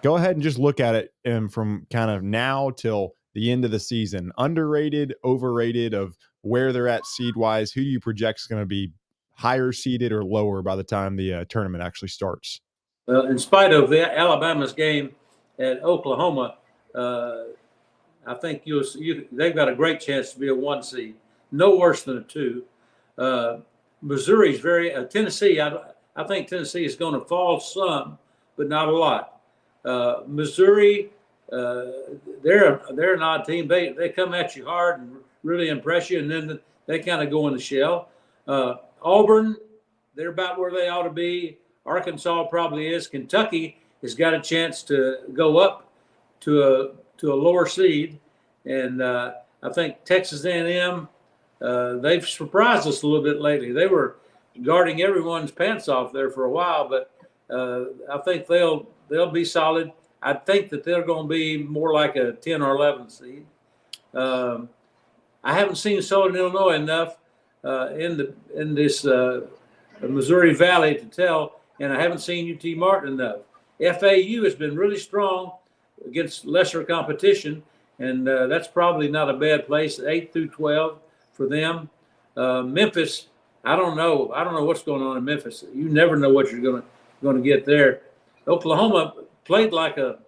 go ahead and just look at it from kind of now till the end of the season. Underrated, overrated of where they're at seed-wise. Who do you project is going to be higher seeded or lower by the time the tournament actually starts? Well, in spite of Alabama's game at Oklahoma, I think they've got a great chance to be a 1 seed, no worse than a 2. Missouri's Tennessee. I think Tennessee is going to fall some, but not a lot. Missouri, they're an odd team. They come at you hard and really impress you, and then they kind of go in the shell. Auburn, they're about where they ought to be. Arkansas probably is. Kentucky has got a chance to go up to a lower seed, and I think Texas A&M they've surprised us a little bit lately. They were guarding everyone's pants off there for a while, but I think they'll be solid. I think that they're going to be more like a 10 or 11 seed. I haven't seen Southern Illinois enough in this Missouri Valley to tell, and I haven't seen UT Martin enough. FAU has been really strong against lesser competition, and that's probably not a bad place. 8 through 12 for them. Memphis, I don't know. I don't know what's going on in Memphis. You never know what you're going to get there. Oklahoma played like a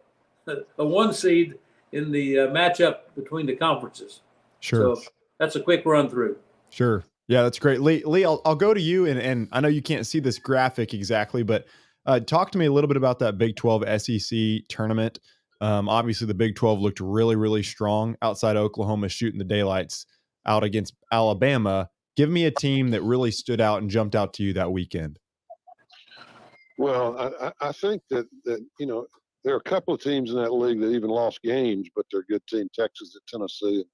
1 seed in the matchup between the conferences. Sure. So that's a quick run through. Sure. Yeah, that's great. Lee, I'll go to you, and I know you can't see this graphic exactly, but talk to me a little bit about that Big 12 SEC tournament. Obviously, the Big 12 looked really, really strong outside Oklahoma shooting the daylights out against Alabama. Give me a team that really stood out and jumped out to you that weekend. Well, I think that you know, there are a couple of teams in that league that even lost games, but they're a good team. Texas at Tennessee.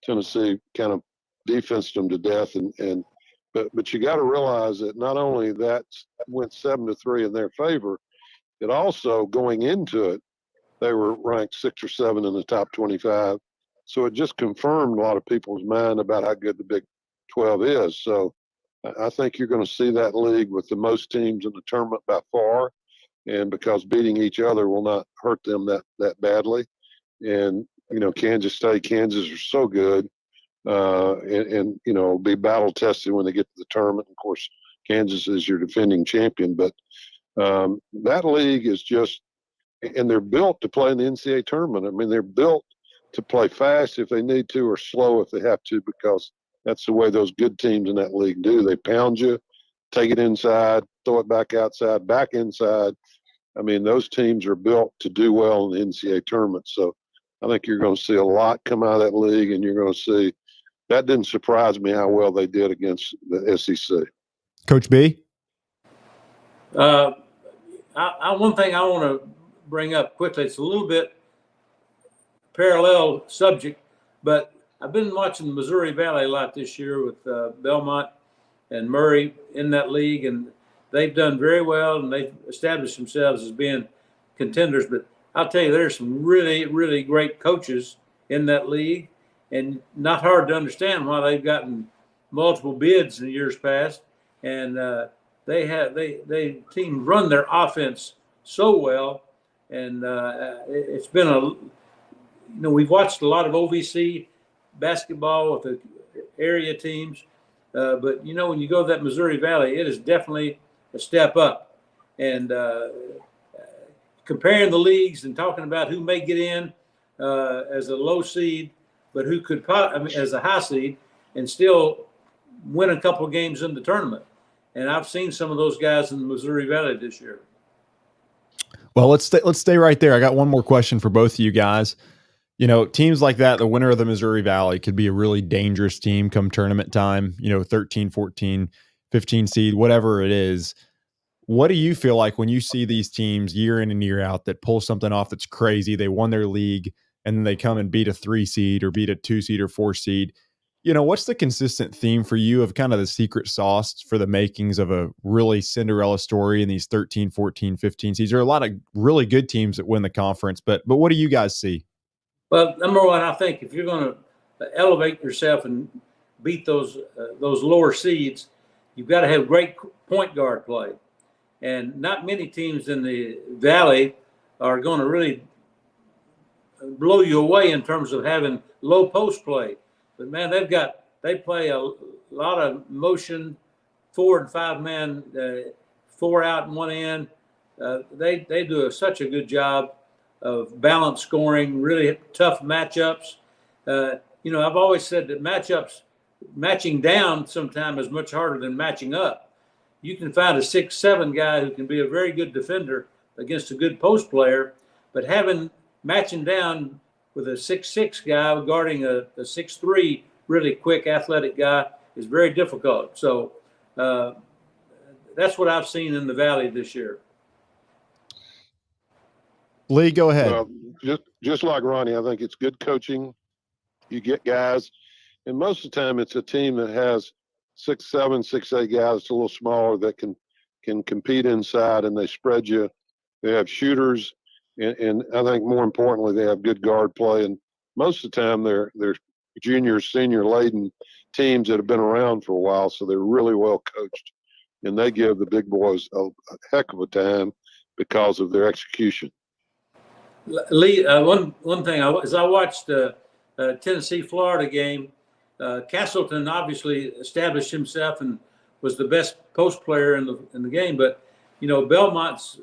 Tennessee kind of defensed them to death, but you got to realize that not only that went 7-3 in their favor, it also going into it, they were ranked 6 or 7 in the top 25. So it just confirmed a lot of people's mind about how good the Big 12 is. So I think you're going to see that league with the most teams in the tournament by far, and because beating each other will not hurt them that badly. And, you know, Kansas State, Kansas are so good, and you know, be battle tested when they get to the tournament. Of course, Kansas is your defending champion, but that league is just, and they're built to play in the NCAA tournament. I mean, they're built to play fast if they need to or slow if they have to, because that's the way those good teams in that league do. They pound you, take it inside, throw it back outside, back inside. I mean, those teams are built to do well in the NCAA tournament. So I think you're going to see a lot come out of that league, and you're going to see that didn't surprise me how well they did against the SEC. Coach B? One thing I want to bring up quickly, it's a little bit parallel subject, but I've been watching the Missouri Valley a lot this year with Belmont and Murray in that league, and they've done very well, and they've established themselves as being contenders. But I'll tell you, there's some really, really great coaches in that league, and not hard to understand why they've gotten multiple bids in years past. And they team run their offense so well, and it's been we've watched a lot of OVC basketball with the area teams, but you know, when you go to that Missouri Valley, it is definitely a step up. And comparing the leagues and talking about who may get in as a low seed, but who could as a high seed and still win a couple of games in the tournament. And I've seen some of those guys in the Missouri Valley this year. Well, let's stay right there. I got one more question for both of you guys. You know, teams like that, the winner of the Missouri Valley could be a really dangerous team come tournament time, you know, 13, 14, 15 seed, whatever it is. What do you feel like when you see these teams year in and year out that pull something off that's crazy? They won their league and then they come and beat a 3 seed or beat a 2 seed or 4 seed. You know, what's the consistent theme for you of kind of the secret sauce for the makings of a really Cinderella story in these 13, 14, 15 seeds? There are a lot of really good teams that win the conference, but what do you guys see? Well, number one, I think if you're going to elevate yourself and beat those lower seeds, you've got to have great point guard play. And not many teams in the Valley are going to really blow you away in terms of having low post play. But man, they play a lot of motion, 4 and 5 man, 4 out and 1 in. They do such a good job of balanced scoring, really tough matchups. You know, I've always said that matching down sometimes is much harder than matching up. You can find a 6'7" guy who can be a very good defender against a good post player, but matching down with a 6'6" guy guarding a 6'3" really quick athletic guy is very difficult. So that's what I've seen in the Valley this year. Lee, go ahead. Just like Ronnie, I think it's good coaching. You get guys And most of the time, it's a team that has 6'7", 6'8" guys, a little smaller that can compete inside, and they spread you. They have shooters, and I think more importantly, they have good guard play. And most of the time, they're junior, senior laden teams that have been around for a while, so they're really well coached, and they give the big boys a heck of a time because of their execution. Lee, one thing, as I watched the Tennessee-Florida game, Castleton obviously established himself and was the best post player in the game. But Belmont's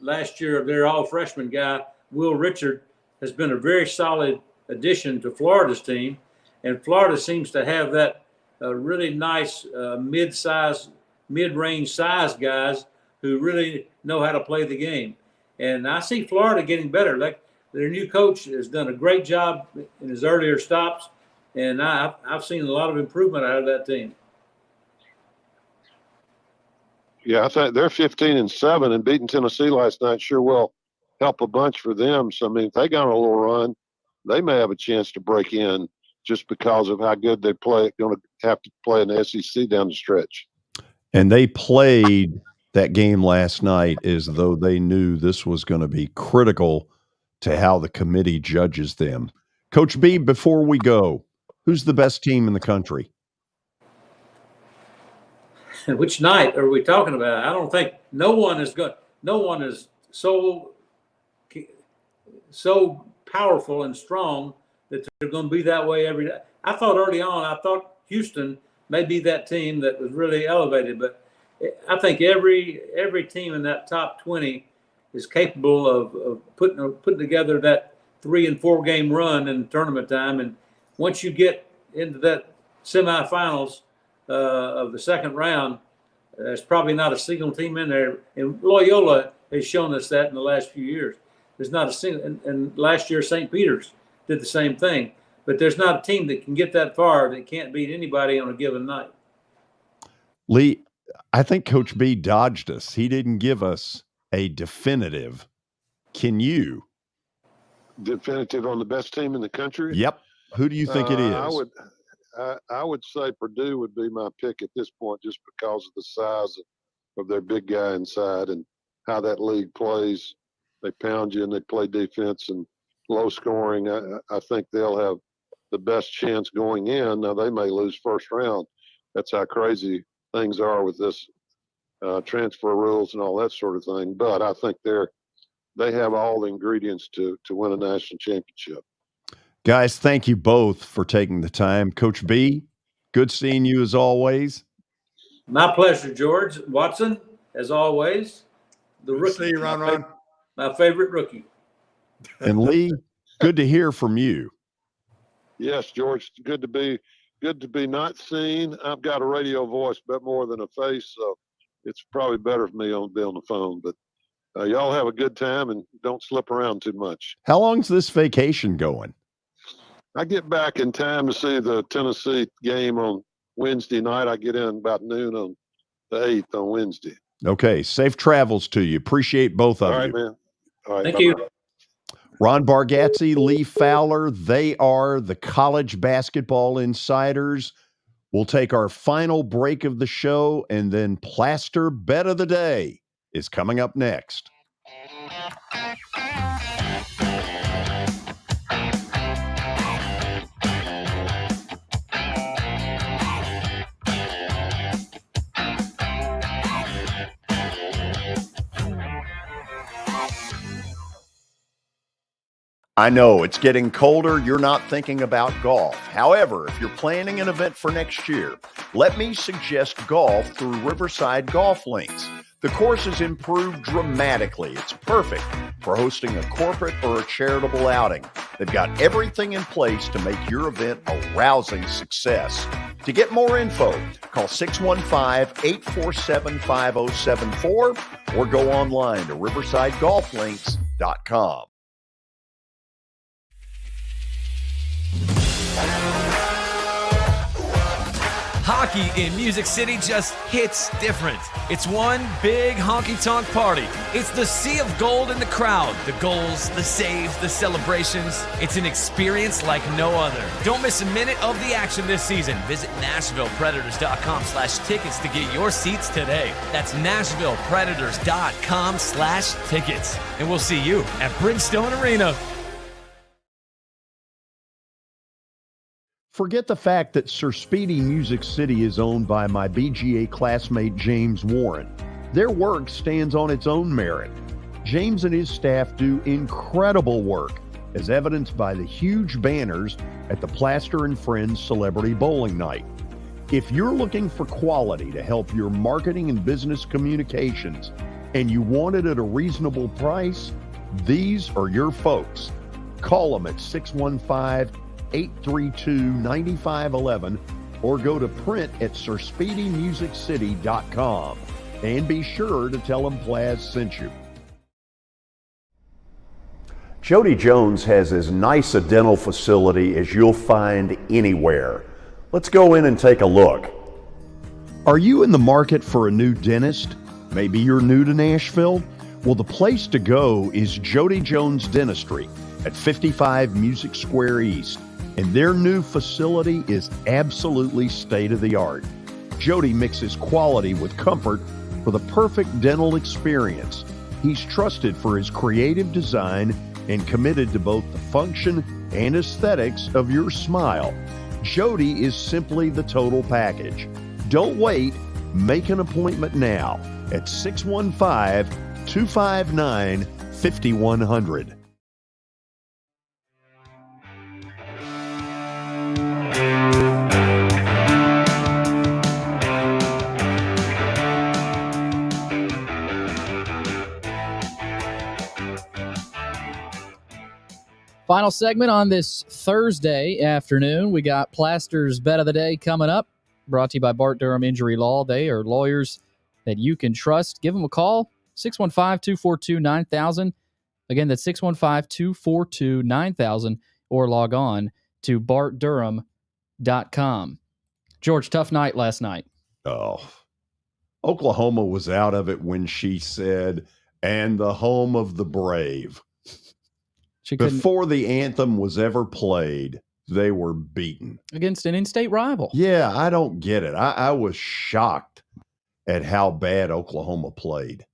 last year, their all-freshman guy, Will Richard, has been a very solid addition to Florida's team, and Florida seems to have that really nice mid-range size guys who really know how to play the game. And I see Florida getting better. Like their new coach has done a great job in his earlier stops, and I've seen a lot of improvement out of that team. Yeah, I think they're 15-7, and beating Tennessee last night sure will help a bunch for them. So, I mean, if they got on a little run, they may have a chance to break in just because of how good they play. Going to have to play in the SEC down the stretch. And they played that game last night as though they knew this was going to be critical to how the committee judges them. Coach B, before we go, who's the best team in the country? Which night are we talking about? I don't think no one is so powerful and strong that they're going to be that way every day. I thought early on, Houston may be that team that was really elevated, but I think every team in that top 20 is capable of putting together that 3 and 4 game run in tournament time. And once you get into that semifinals of the second round, there's probably not a single team in there. And Loyola has shown us that in the last few years. There's not a single, and last year St. Peter's did the same thing. But there's not a team that can get that far that can't beat anybody on a given night. Lee, I think Coach B dodged us. He didn't give us a definitive. Can you? Definitive on the best team in the country? Yep. Who do you think it is? I would say Purdue would be my pick at this point, just because of the size of their big guy inside and how that league plays. They pound you and they play defense and low scoring. I think they'll have the best chance going in. Now, they may lose first round. That's how crazy things are with this transfer rules and all that sort of thing. But I think they have all the ingredients to win a national championship. Guys, thank you both for taking the time. Coach B, good seeing you as always. My pleasure, George. Watson, as always. The rookie. See you, Ron. My favorite rookie. And Lee, good to hear from you. Yes, George, good to be not seen. I've got a radio voice, but more than a face, so it's probably better for me to be on the phone. But y'all have a good time and don't slip around too much. How long's this vacation going? I get back in time to see the Tennessee game on Wednesday night. I get in about noon on the 8th on Wednesday. Okay, safe travels to you. Appreciate both of you. All right, man. All right, Thank bye-bye. you. Ron Bargatze, Lee Fowler, they are the college basketball insiders. We'll take our final break of the show, and then Plaster Bet of the Day is coming up next. I know it's getting colder. You're not thinking about golf. However, if you're planning an event for next year, let me suggest golf through Riverside Golf Links. The course has improved dramatically. It's perfect for hosting a corporate or a charitable outing. They've got everything in place to make your event a rousing success. To get more info, call 615-847-5074 or go online to riversidegolflinks.com. Hockey in Music City just hits different. It's one big honky-tonk party. It's the sea of gold in the crowd. The goals, the saves, the celebrations. It's an experience like no other. Don't miss a minute of the action this season. Visit NashvillePredators.com/tickets to get your seats today. That's NashvillePredators.com/tickets. And we'll see you at Bridgestone Arena. Forget the fact that Sir Speedy Music City is owned by my BGA classmate James Warren. Their work stands on its own merit. James and his staff do incredible work, as evidenced by the huge banners at the Plaster and Friends Celebrity Bowling Night. If you're looking for quality to help your marketing and business communications, and you want it at a reasonable price, these are your folks. Call them at 615-832-9511 or go to print at sirspeedymusiccity.com. And be sure to tell them Plaz sent you. Jody Jones has as nice a dental facility as you'll find anywhere. Let's go in and take a look. Are you in the market for a new dentist? Maybe you're new to Nashville? Well, the place to go is Jody Jones Dentistry at 55 Music Square East. And their new facility is absolutely state-of-the-art. Jody mixes quality with comfort for the perfect dental experience. He's trusted for his creative design and committed to both the function and aesthetics of your smile. Jody is simply the total package. Don't wait. Make an appointment now at 615-259-5100. Final segment on this Thursday afternoon. We got Plaster's Bet of the Day coming up, brought to you by Bart Durham Injury Law. They are lawyers that you can trust. Give them a call, 615-242-9000. Again, that's 615-242-9000, or log on to bartdurham.com. George, tough night last night. Oh, Oklahoma was out of it when she said, "and the home of the brave." Before the anthem was ever played, they were beaten. Against an in-state rival. Yeah, I don't get it. I was shocked at how bad Oklahoma played.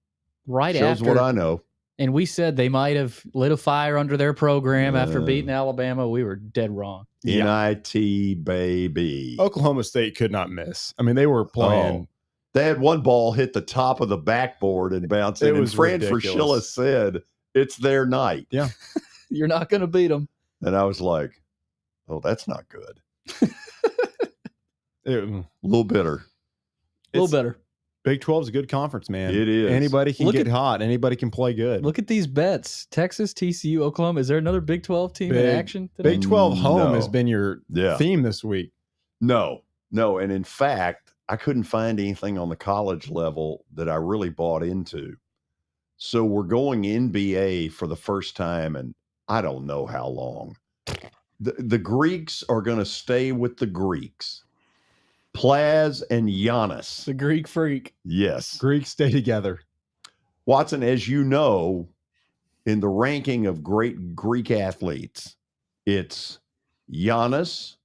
Right Shows after. what I know. And we said they might have lit a fire under their program after beating Alabama. We were dead wrong. NIT, baby. Oklahoma State could not miss. I mean, they were playing. They had one ball hit the top of the backboard and bounce in. And Fran Fraschilla said, "It's their night." Yeah. You're not going to beat them. And I was like, oh, that's not good. A little bitter. A little better. Big 12 is a good conference, man. It is. Anybody can get hot. Anybody can play good. Look at these bets. Texas, TCU, Oklahoma. Is there another Big 12 team in action today? Big 12 home has been your theme this week. No. And in fact, I couldn't find anything on the college level that I really bought into. So we're going NBA for the first time in I don't know how long. The Greeks are going to stay with the Greeks. Plaz and Giannis. The Greek freak. Yes. Greeks stay together. Watson, as you know, in the ranking of great Greek athletes, it's Giannis,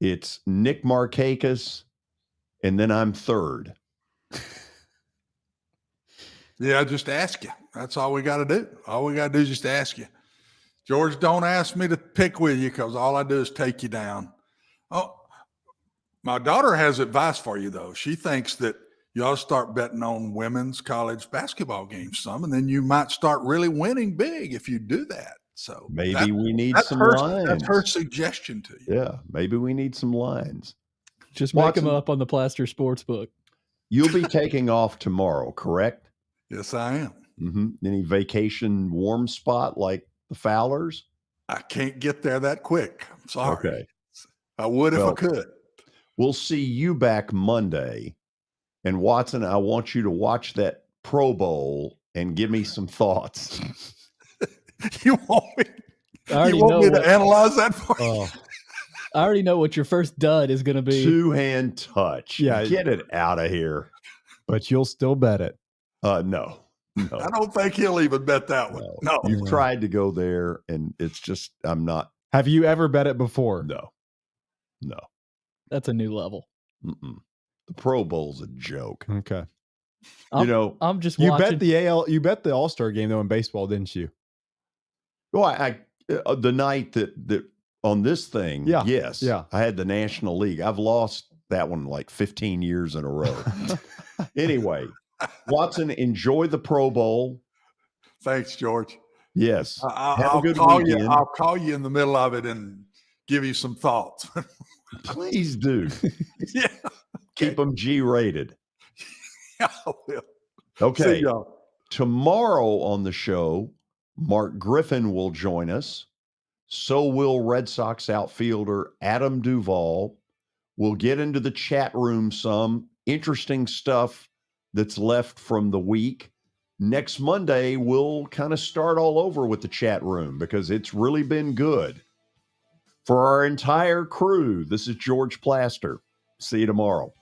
it's Nick Markakis, and then I'm third. Yeah, just ask you. That's all we got to do. All we got to do is just ask you. George, don't ask me to pick with you because all I do is take you down. Oh, my daughter has advice for you, though. She thinks that you ought to start betting on women's college basketball games some, and then you might start really winning big if you do that. So maybe we need some lines. That's her suggestion to you. Yeah, maybe we need some lines. Just make them up on the Plaster Sportsbook. You'll be taking off tomorrow, correct? Yes, I am. Mm-hmm. Any vacation warm spot like the Fowlers? I can't get there that quick. I'm sorry. Okay. I would if I could. We'll see you back Monday. And Watson, I want you to watch that Pro Bowl and give me some thoughts. You want me to analyze that for you? I already know what your first dud is going to be. Two-hand touch. Yeah. Get it out of here. But you'll still bet it. No. I don't think he'll even bet that one. No. You've tried to go there, and it's just, I'm not. Have you ever bet it before? No. That's a new level. Mm-mm. The Pro Bowl's a joke. Okay. I'm just you watching. You bet the All-Star game though in baseball, didn't you? Well, I the night that on this thing, Yeah. yes, Yeah. I had the National League. I've lost that one like 15 years in a row. Anyway, Watson, enjoy the Pro Bowl. Thanks, George. Yes. I'll call you. I'll call you in the middle of it and give you some thoughts. Please do. Yeah. Keep them G-rated. Yeah, I will. Okay. See y'all. Tomorrow on the show, Mark Griffin will join us. So will Red Sox outfielder Adam Duvall. We'll get into the chat room some interesting stuff that's left from the week. Next Monday, we'll kind of start all over with the chat room because it's really been good. For our entire crew, this is George Plaster. See you tomorrow.